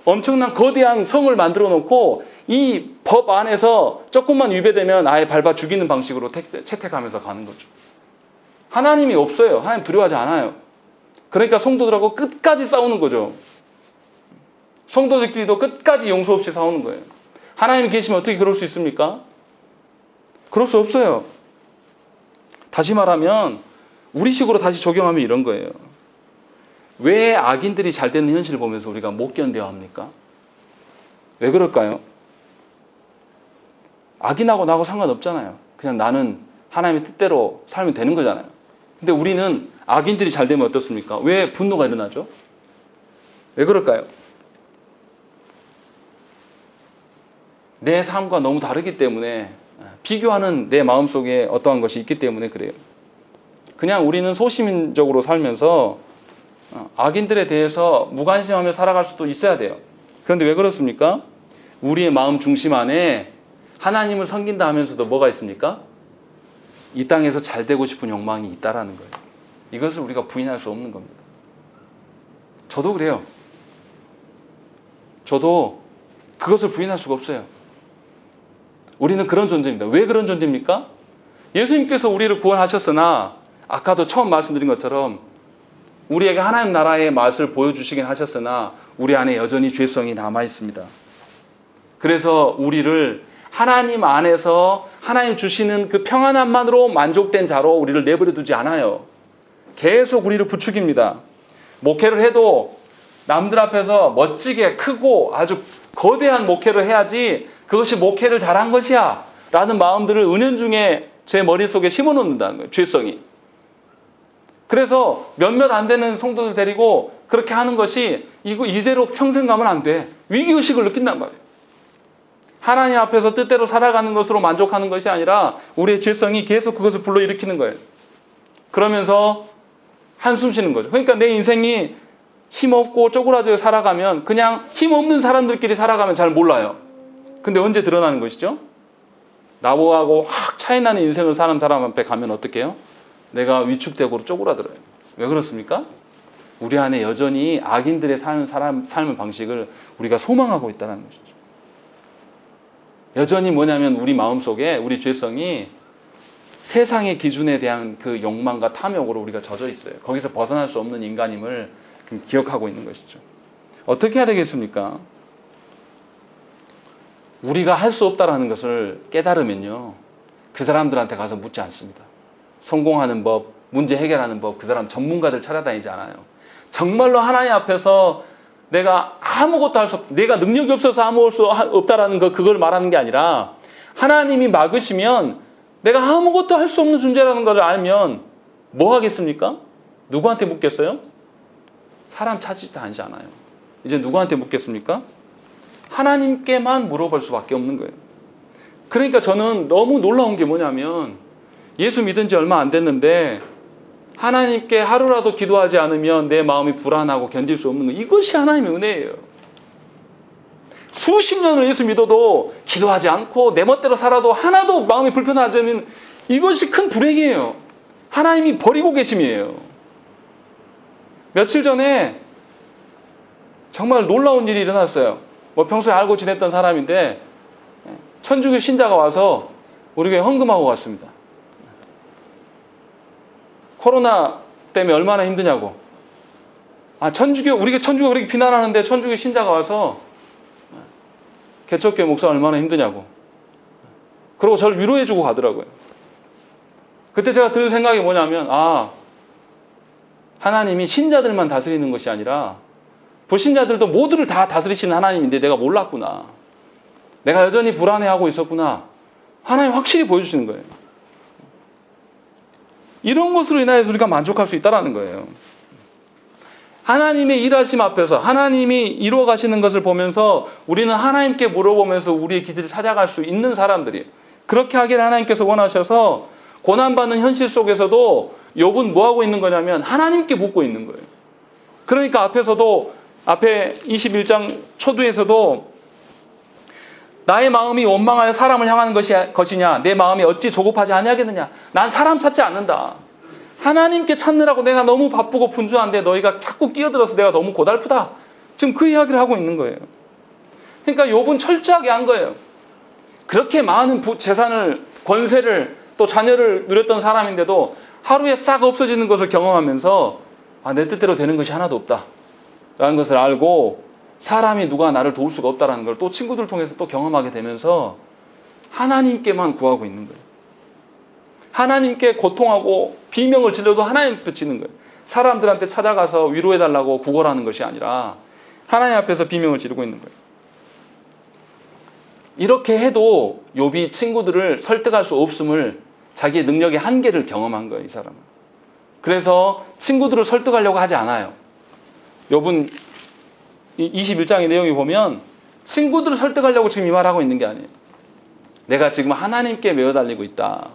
엄청난 거대한 성을 만들어 놓고 이 법 안에서 조금만 위배되면 아예 밟아 죽이는 방식으로 채택하면서 가는 거죠. 하나님이 없어요. 하나님 두려워하지 않아요. 그러니까 성도들하고 끝까지 싸우는 거죠. 성도들끼리도 끝까지 용서 없이 싸우는 거예요. 하나님이 계시면 어떻게 그럴 수 있습니까? 그럴 수 없어요. 다시 말하면 우리식으로 다시 적용하면 이런 거예요. 왜 악인들이 잘 되는 현실을 보면서 우리가 못 견뎌야 합니까? 왜 그럴까요? 악인하고 나하고 상관없잖아요. 그냥 나는 하나님의 뜻대로 살면 되는 거잖아요. 근데 우리는 악인들이 잘 되면 어떻습니까? 왜 분노가 일어나죠? 왜 그럴까요? 내 삶과 너무 다르기 때문에 비교하는 내 마음속에 어떠한 것이 있기 때문에 그래요. 그냥 우리는 소시민적으로 살면서 악인들에 대해서 무관심하며 살아갈 수도 있어야 돼요. 그런데 왜 그렇습니까? 우리의 마음 중심 안에 하나님을 섬긴다 하면서도 뭐가 있습니까? 이 땅에서 잘 되고 싶은 욕망이 있다라는 거예요. 이것을 우리가 부인할 수 없는 겁니다. 저도 그래요. 저도 그것을 부인할 수가 없어요. 우리는 그런 존재입니다. 왜 그런 존재입니까? 예수님께서 우리를 구원하셨으나 아까도 처음 말씀드린 것처럼 우리에게 하나님 나라의 맛을 보여주시긴 하셨으나 우리 안에 여전히 죄성이 남아 있습니다. 그래서 우리를 하나님 안에서 하나님 주시는 그 평안함만으로 만족된 자로 우리를 내버려 두지 않아요. 계속 우리를 부추깁니다. 목회를 해도 남들 앞에서 멋지게 크고 아주 거대한 목회를 해야지 그것이 목회를 잘한 것이야 라는 마음들을 은연중에 제 머릿속에 심어놓는다는 거예요. 죄성이. 그래서 몇몇 안 되는 성도들 데리고 그렇게 하는 것이 이대로 평생 가면 안 돼. 위기의식을 느낀단 말이에요. 하나님 앞에서 뜻대로 살아가는 것으로 만족하는 것이 아니라 우리의 죄성이 계속 그것을 불러일으키는 거예요. 그러면서 한숨 쉬는 거죠. 그러니까 내 인생이 힘없고 쪼그라져 살아가면 그냥 힘없는 사람들끼리 살아가면 잘 몰라요. 근데 언제 드러나는 것이죠? 나하고 확 차이나는 인생을 사는 사람 앞에 가면 어떻게 해요? 내가 위축되고 쪼그라들어요. 왜 그렇습니까? 우리 안에 여전히 악인들의 사는 삶의 방식을 우리가 소망하고 있다는 것이죠. 여전히 뭐냐면 우리 마음속에 우리 죄성이 세상의 기준에 대한 그 욕망과 탐욕으로 우리가 젖어 있어요. 거기서 벗어날 수 없는 인간임을 기억하고 있는 것이죠. 어떻게 해야 되겠습니까? 우리가 할 수 없다라는 것을 깨달으면요, 그 사람들한테 가서 묻지 않습니다. 성공하는 법, 문제 해결하는 법, 그 사람 전문가들 찾아다니지 않아요. 정말로 하나님 앞에서 내가 아무것도 할 수 없다, 내가 능력이 없어서 아무것도 수 없다라는 그걸 말하는 게 아니라 하나님이 막으시면 내가 아무것도 할 수 없는 존재라는 걸 알면 뭐 하겠습니까? 누구한테 묻겠어요? 사람 찾지도 않지 않아요. 이제 누구한테 묻겠습니까? 하나님께만 물어볼 수밖에 없는 거예요. 그러니까 저는 너무 놀라운 게 뭐냐면 예수 믿은 지 얼마 안 됐는데 하나님께 하루라도 기도하지 않으면 내 마음이 불안하고 견딜 수 없는 것. 이것이 하나님의 은혜예요. 수십 년을 예수 믿어도 기도하지 않고 내 멋대로 살아도 하나도 마음이 불편하지 않으면 이것이 큰 불행이에요. 하나님이 버리고 계심이에요. 며칠 전에 정말 놀라운 일이 일어났어요. 뭐 평소에 알고 지냈던 사람인데 천주교 신자가 와서 우리 교회 헌금하고 갔습니다. 코로나 때문에 얼마나 힘드냐고. 우리가 천주교 그렇게 비난하는데 천주교 신자가 와서 개척교회 목사 얼마나 힘드냐고. 그러고 저를 위로해주고 가더라고요. 그때 제가 들 생각이 뭐냐면, 하나님이 신자들만 다스리는 것이 아니라 불신자들도 모두를 다 다스리시는 하나님인데 내가 몰랐구나. 내가 여전히 불안해하고 있었구나. 하나님 확실히 보여주시는 거예요. 이런 것으로 인하여서 우리가 만족할 수 있다는 거예요. 하나님의 일하심 앞에서 하나님이 이루어 가시는 것을 보면서 우리는 하나님께 물어보면서 우리의 길을 찾아갈 수 있는 사람들이에요. 그렇게 하기를 하나님께서 원하셔서 고난받는 현실 속에서도 욥은 뭐하고 있는 거냐면 하나님께 묻고 있는 거예요. 그러니까 앞에 21장 초두에서도 나의 마음이 원망하여 사람을 향하는 것이냐, 내 마음이 어찌 조급하지 아니하겠느냐. 난 사람 찾지 않는다. 하나님께 찾느라고 내가 너무 바쁘고 분주한데 너희가 자꾸 끼어들어서 내가 너무 고달프다. 지금 그 이야기를 하고 있는 거예요. 그러니까 욥은 철저하게 한 거예요. 그렇게 많은 재산을, 권세를, 또 자녀를 누렸던 사람인데도 하루에 싹 없어지는 것을 경험하면서 내 뜻대로 되는 것이 하나도 없다 라는 것을 알고 사람이 누가 나를 도울 수가 없다는 걸 또 친구들 통해서 또 경험하게 되면서 하나님께만 구하고 있는 거예요. 하나님께 고통하고 비명을 질러도 하나님 앞에 치는 거예요. 사람들한테 찾아가서 위로해달라고 구걸하는 것이 아니라 하나님 앞에서 비명을 지르고 있는 거예요. 이렇게 해도 욥이 친구들을 설득할 수 없음을, 자기의 능력의 한계를 경험한 거예요, 이 사람은. 그래서 친구들을 설득하려고 하지 않아요. 욥은 21장의 내용이 보면 친구들을 설득하려고 지금 이 말하고 있는 게 아니에요. 내가 지금 하나님께 매어 달리고 있다.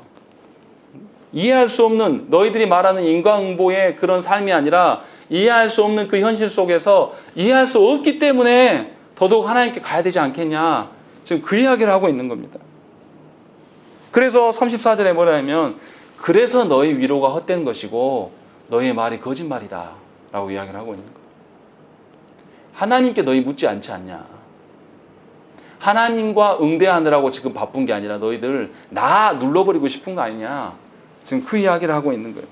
이해할 수 없는, 너희들이 말하는 인과응보의 그런 삶이 아니라 이해할 수 없는 그 현실 속에서 이해할 수 없기 때문에 더더욱 하나님께 가야 되지 않겠냐. 지금 그 이야기를 하고 있는 겁니다. 그래서 34절에 뭐냐면, 그래서 너희 위로가 헛된 것이고 너희의 말이 거짓말이다 라고 이야기를 하고 있는 거예요. 하나님께 너희 묻지 않지 않냐. 하나님과 응대하느라고 지금 바쁜 게 아니라 너희들 나 눌러버리고 싶은 거 아니냐. 지금 그 이야기를 하고 있는 거예요.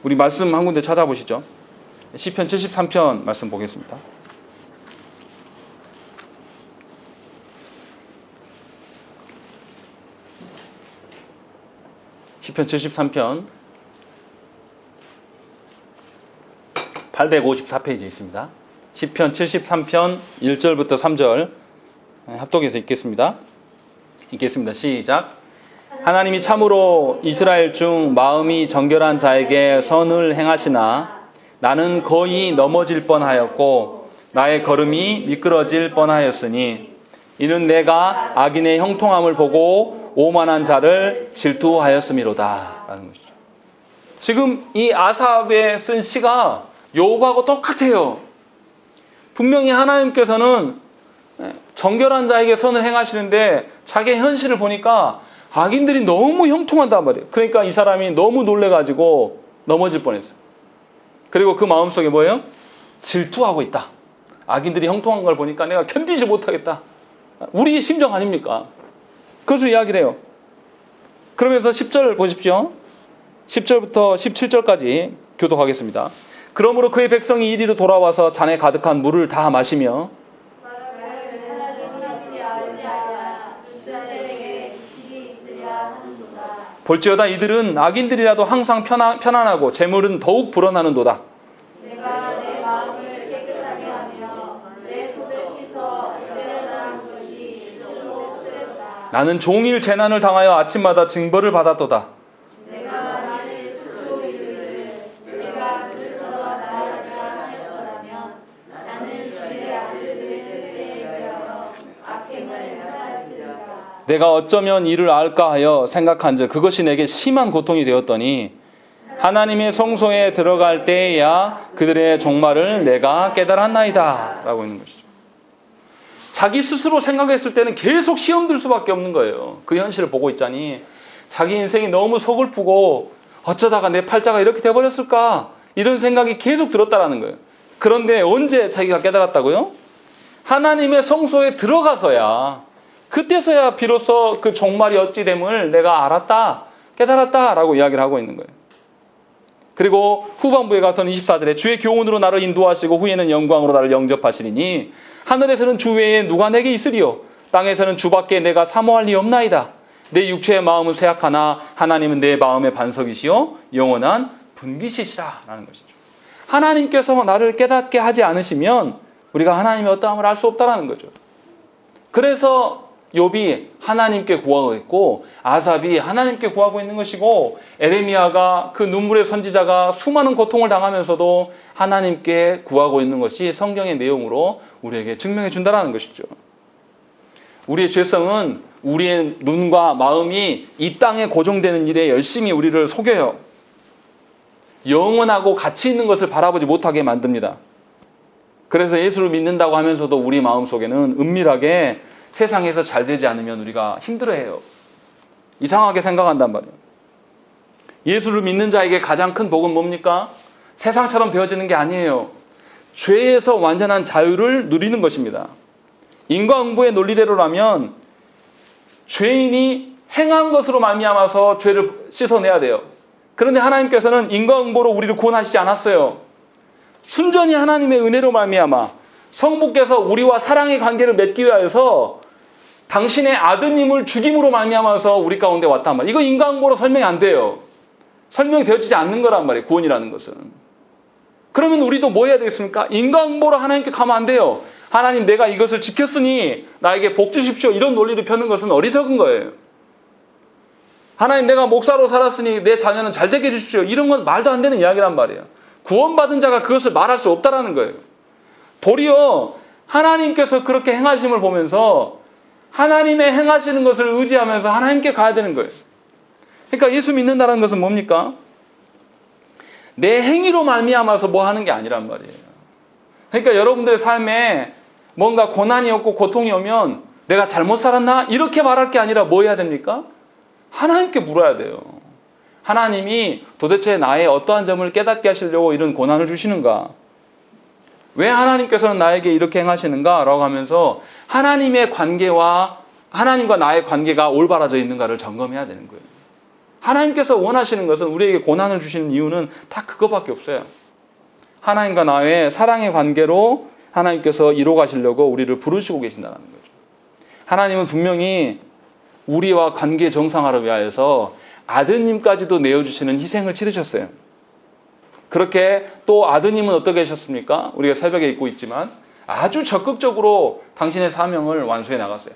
우리 말씀 한 군데 찾아보시죠. 시편 73편 말씀 보겠습니다. 시편 73편 854페이지에 있습니다. 시편 73편 1절부터 3절 합독해서 읽겠습니다. 시작. 하나님이 참으로 이스라엘 중 마음이 정결한 자에게 선을 행하시나 나는 거의 넘어질 뻔하였고 나의 걸음이 미끄러질 뻔하였으니 이는 내가 악인의 형통함을 보고 오만한 자를 질투하였음이로다 라는 것이죠. 지금 이 아삽에 쓴 시가 욥하고 똑같아요. 분명히 하나님께서는 정결한 자에게 선을 행하시는데 자기의 현실을 보니까 악인들이 너무 형통한단 말이에요. 그러니까 이 사람이 너무 놀래가지고 넘어질 뻔했어요. 그리고 그 마음속에 뭐예요? 질투하고 있다. 악인들이 형통한 걸 보니까 내가 견디지 못하겠다. 우리의 심정 아닙니까? 그래서 이야기를 해요. 그러면서 10절 보십시오. 10절부터 17절까지 교독하겠습니다. 그러므로 그의 백성이 이리로 돌아와서 잔에 가득한 물을 다 마시며 볼지어다 이들은 악인들이라도 항상 편안하고 재물은 더욱 불어나는도다.
내가 내 마음을 깨끗하게 하며 내 손을 씻어 죄를 것이 실로 헛되도다.
나는 종일 재난을 당하여 아침마다 징벌을 받았도다.
내가 나를 스스로 이르기를 내가 그들처럼 나아가려 하였더라면 나는 주의 악을 들을 때에 되어 악행을 행하였으리라.
내가 어쩌면 이를 알까 하여 생각한즉 그것이 내게 심한 고통이 되었더니 하나님의 성소에 들어갈 때에야 그들의 종말을 내가 깨달았나이다 라고 있는 것이죠. 자기 스스로 생각했을 때는 계속 시험 들 수밖에 없는 거예요. 그 현실을 보고 있자니 자기 인생이 너무 서글프고 어쩌다가 내 팔자가 이렇게 돼버렸을까 이런 생각이 계속 들었다라는 거예요. 그런데 언제 자기가 깨달았다고요? 하나님의 성소에 들어가서야, 그때서야 비로소 그 종말이 어찌 됨을 내가 알았다, 깨달았다 라고 이야기를 하고 있는 거예요. 그리고 후반부에 가서는 24절에 주의 교훈으로 나를 인도하시고 후에는 영광으로 나를 영접하시리니 하늘에서는 주 외에 누가 내게 있으리요 땅에서는 주밖에 내가 사모할 리 없나이다. 내 육체의 마음은 쇠약하나 하나님은 내 마음의 반석이시요 영원한 분기시시라 라는 것이죠. 하나님께서 나를 깨닫게 하지 않으시면 우리가 하나님의 어떠함을 알 수 없다라는 거죠. 그래서 욥이 하나님께 구하고 있고 아삽이 하나님께 구하고 있는 것이고 에레미야가 그 눈물의 선지자가 수많은 고통을 당하면서도 하나님께 구하고 있는 것이 성경의 내용으로 우리에게 증명해 준다는 것이죠. 우리의 죄성은 우리의 눈과 마음이 이 땅에 고정되는 일에 열심히 우리를 속여요. 영원하고 가치 있는 것을 바라보지 못하게 만듭니다. 그래서 예수를 믿는다고 하면서도 우리 마음속에는 은밀하게 세상에서 잘 되지 않으면 우리가 힘들어해요. 이상하게 생각한단 말이에요. 예수를 믿는 자에게 가장 큰 복은 뭡니까? 세상처럼 되어지는 게 아니에요. 죄에서 완전한 자유를 누리는 것입니다. 인과응보의 논리대로라면 죄인이 행한 것으로 말미암아서 죄를 씻어내야 돼요. 그런데 하나님께서는 인과응보로 우리를 구원하시지 않았어요. 순전히 하나님의 은혜로 말미암아 성부께서 우리와 사랑의 관계를 맺기 위하여서 당신의 아드님을 죽임으로 말미암아서 우리 가운데 왔단 말이에요. 이거 인과응보로 설명이 안 돼요. 설명이 되어지지 않는 거란 말이에요. 구원이라는 것은. 그러면 우리도 뭐 해야 되겠습니까? 인과응보로 하나님께 가면 안 돼요. 하나님 내가 이것을 지켰으니 나에게 복 주십시오. 이런 논리를 펴는 것은 어리석은 거예요. 하나님 내가 목사로 살았으니 내 자녀는 잘 되게 해주십시오. 이런 건 말도 안 되는 이야기란 말이에요. 구원받은 자가 그것을 말할 수 없다라는 거예요. 도리어 하나님께서 그렇게 행하심을 보면서 하나님의 행하시는 것을 의지하면서 하나님께 가야 되는 거예요. 그러니까 예수 믿는다는 것은 뭡니까? 내 행위로 말미암아서 뭐 하는 게 아니란 말이에요. 그러니까 여러분들의 삶에 뭔가 고난이 없고 고통이 오면 내가 잘못 살았나? 이렇게 말할 게 아니라 뭐 해야 됩니까? 하나님께 물어야 돼요. 하나님이 도대체 나의 어떠한 점을 깨닫게 하시려고 이런 고난을 주시는가? 왜 하나님께서는 나에게 이렇게 행하시는가? 라고 하면서 하나님의 관계와 하나님과 나의 관계가 올바라져 있는가를 점검해야 되는 거예요. 하나님께서 원하시는 것은 우리에게 고난을 주시는 이유는 다 그거밖에 없어요. 하나님과 나의 사랑의 관계로 하나님께서 이뤄 가시려고 우리를 부르시고 계신다는 거죠. 하나님은 분명히 우리와 관계 정상화를 위하여서 아드님까지도 내어주시는 희생을 치르셨어요. 그렇게 또 아드님은 어떻게 하셨습니까? 우리가 새벽에 읽고 있지만 아주 적극적으로 당신의 사명을 완수해 나갔어요.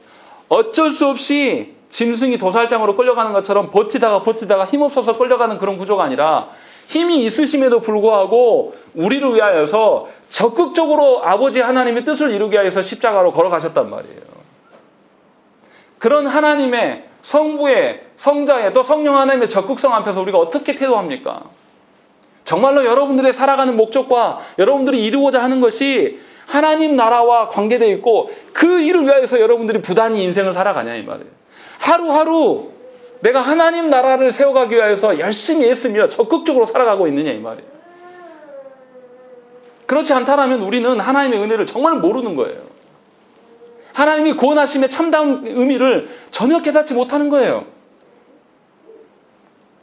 어쩔 수 없이 짐승이 도살장으로 끌려가는 것처럼 버티다가 힘없어서 끌려가는 그런 구조가 아니라 힘이 있으심에도 불구하고 우리를 위하여서 적극적으로 아버지 하나님의 뜻을 이루기 위해서 십자가로 걸어가셨단 말이에요. 그런 하나님의 성부의 성자의 또 성령 하나님의 적극성 앞에서 우리가 어떻게 태도합니까? 정말로 여러분들의 살아가는 목적과 여러분들이 이루고자 하는 것이 하나님 나라와 관계되어 있고 그 일을 위하여서 여러분들이 부단히 인생을 살아가냐 이 말이에요. 하루하루 내가 하나님 나라를 세워가기 위해서 열심히 애쓰며 적극적으로 살아가고 있느냐 이 말이에요. 그렇지 않다면 우리는 하나님의 은혜를 정말 모르는 거예요. 하나님이 구원하심의 참다운 의미를 전혀 깨닫지 못하는 거예요.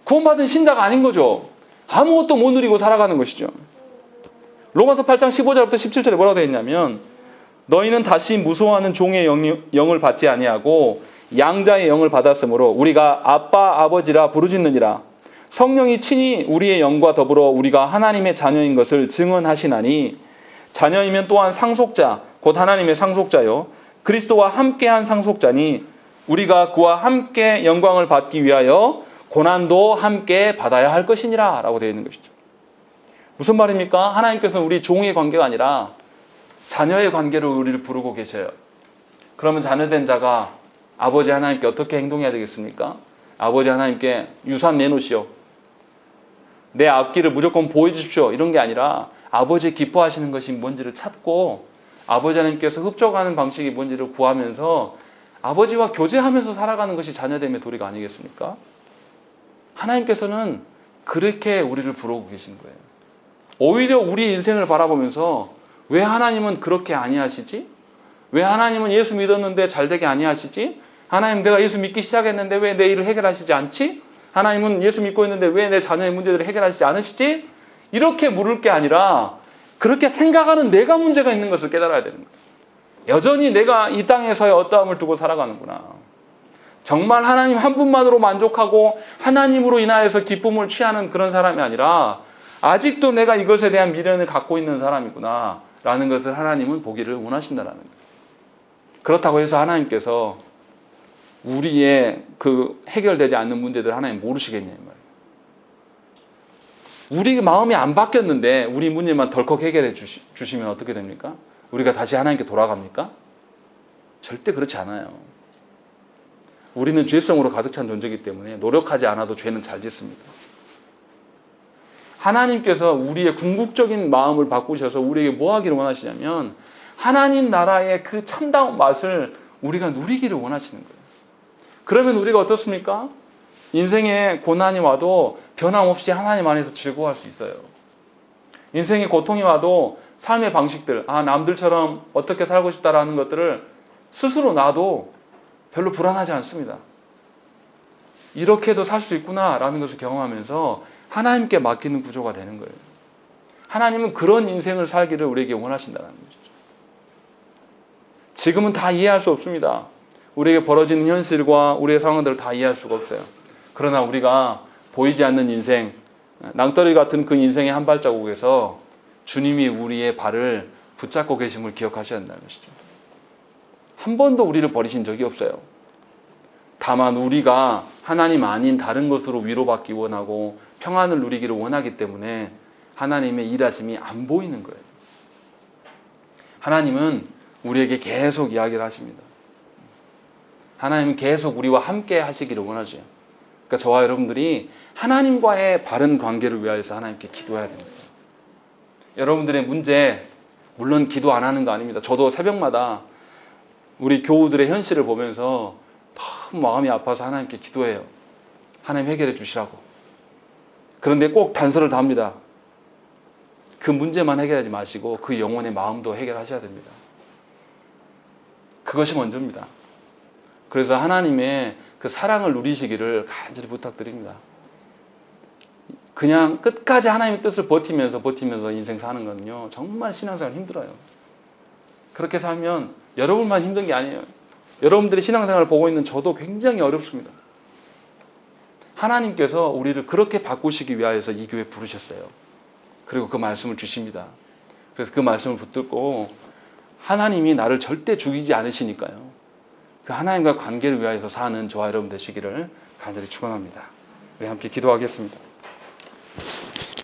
구원받은 신자가 아닌 거죠. 아무것도 못 누리고 살아가는 것이죠. 로마서 8장 15절부터 17절에 뭐라고 되어 있냐면 너희는 다시 무소하는 종의 영을 받지 아니하고 양자의 영을 받았으므로 우리가 아빠 아버지라 부르짖느니라. 성령이 친히 우리의 영과 더불어 우리가 하나님의 자녀인 것을 증언하시나니 자녀이면 또한 상속자 곧 하나님의 상속자요 그리스도와 함께한 상속자니 우리가 그와 함께 영광을 받기 위하여 고난도 함께 받아야 할 것이니라 라고 되어 있는 것이죠. 무슨 말입니까? 하나님께서는 우리 종의 관계가 아니라 자녀의 관계로 우리를 부르고 계셔요. 그러면 자녀된 자가 아버지 하나님께 어떻게 행동해야 되겠습니까? 아버지 하나님께 유산 내놓으시오. 내 앞길을 무조건 보여주십시오 이런 게 아니라 아버지 기뻐하시는 것이 뭔지를 찾고 아버지 하나님께서 흡족하는 방식이 뭔지를 구하면서 아버지와 교제하면서 살아가는 것이 자녀됨의 도리가 아니겠습니까? 하나님께서는 그렇게 우리를 부르고 계신 거예요. 오히려 우리 인생을 바라보면서 왜 하나님은 그렇게 아니하시지? 왜 하나님은 예수 믿었는데 잘되게 아니하시지? 하나님 내가 예수 믿기 시작했는데 왜 내 일을 해결하시지 않지? 하나님은 예수 믿고 있는데 왜 내 자녀의 문제들을 해결하시지 않으시지? 이렇게 물을 게 아니라 그렇게 생각하는 내가 문제가 있는 것을 깨달아야 되는 거예요. 여전히 내가 이 땅에서의 어떠함을 두고 살아가는구나. 정말 하나님 한 분만으로 만족하고 하나님으로 인하여서 기쁨을 취하는 그런 사람이 아니라 아직도 내가 이것에 대한 미련을 갖고 있는 사람이구나 라는 것을 하나님은 보기를 원하신다는 거예요. 그렇다고 해서 하나님께서 우리의 그 해결되지 않는 문제들 하나님 모르시겠냐 이 말이에요. 우리 마음이 안 바뀌었는데 우리 문제만 덜컥 해결해 주시면 어떻게 됩니까? 우리가 다시 하나님께 돌아갑니까? 절대 그렇지 않아요. 우리는 죄성으로 가득 찬 존재이기 때문에 노력하지 않아도 죄는 잘 짓습니다. 하나님께서 우리의 궁극적인 마음을 바꾸셔서 우리에게 뭐 하기를 원하시냐면 하나님 나라의 그 참다운 맛을 우리가 누리기를 원하시는 거예요. 그러면 우리가 어떻습니까? 인생에 고난이 와도 변함없이 하나님 안에서 즐거워할 수 있어요. 인생에 고통이 와도 삶의 방식들, 남들처럼 어떻게 살고 싶다라는 것들을 스스로 놔도 별로 불안하지 않습니다. 이렇게도 살 수 있구나라는 것을 경험하면서 하나님께 맡기는 구조가 되는 거예요. 하나님은 그런 인생을 살기를 우리에게 원하신다는 것이죠. 지금은 다 이해할 수 없습니다. 우리에게 벌어지는 현실과 우리의 상황들을 다 이해할 수가 없어요. 그러나 우리가 보이지 않는 인생, 낭떠러리 같은 그 인생의 한 발자국에서 주님이 우리의 발을 붙잡고 계심을 기억하셔야 한다는 것이죠. 한 번도 우리를 버리신 적이 없어요. 다만 우리가 하나님 아닌 다른 것으로 위로받기 원하고 평안을 누리기를 원하기 때문에 하나님의 일하심이 안 보이는 거예요. 하나님은 우리에게 계속 이야기를 하십니다. 하나님은 계속 우리와 함께 하시기를 원하죠. 그러니까 저와 여러분들이 하나님과의 바른 관계를 위하여서 하나님께 기도해야 됩니다. 여러분들의 문제, 물론 기도 안 하는 거 아닙니다. 저도 새벽마다 우리 교우들의 현실을 보면서 너무 마음이 아파서 하나님께 기도해요. 하나님 해결해 주시라고. 그런데 꼭 단서를 답니다. 그 문제만 해결하지 마시고 그 영혼의 마음도 해결하셔야 됩니다. 그것이 먼저입니다. 그래서 하나님의 그 사랑을 누리시기를 간절히 부탁드립니다. 그냥 끝까지 하나님의 뜻을 버티면서 인생 사는 거는요, 정말 신앙생활 힘들어요. 그렇게 살면 여러분만 힘든 게 아니에요. 여러분들이 신앙생활을 보고 있는 저도 굉장히 어렵습니다. 하나님께서 우리를 그렇게 바꾸시기 위하여서 이 교회에 부르셨어요. 그리고 그 말씀을 주십니다. 그래서 그 말씀을 붙들고 하나님이 나를 절대 죽이지 않으시니까요. 그 하나님과 관계를 위하여서 사는 저와 여러분 되시기를 간절히 축원합니다. 우리 함께 기도하겠습니다.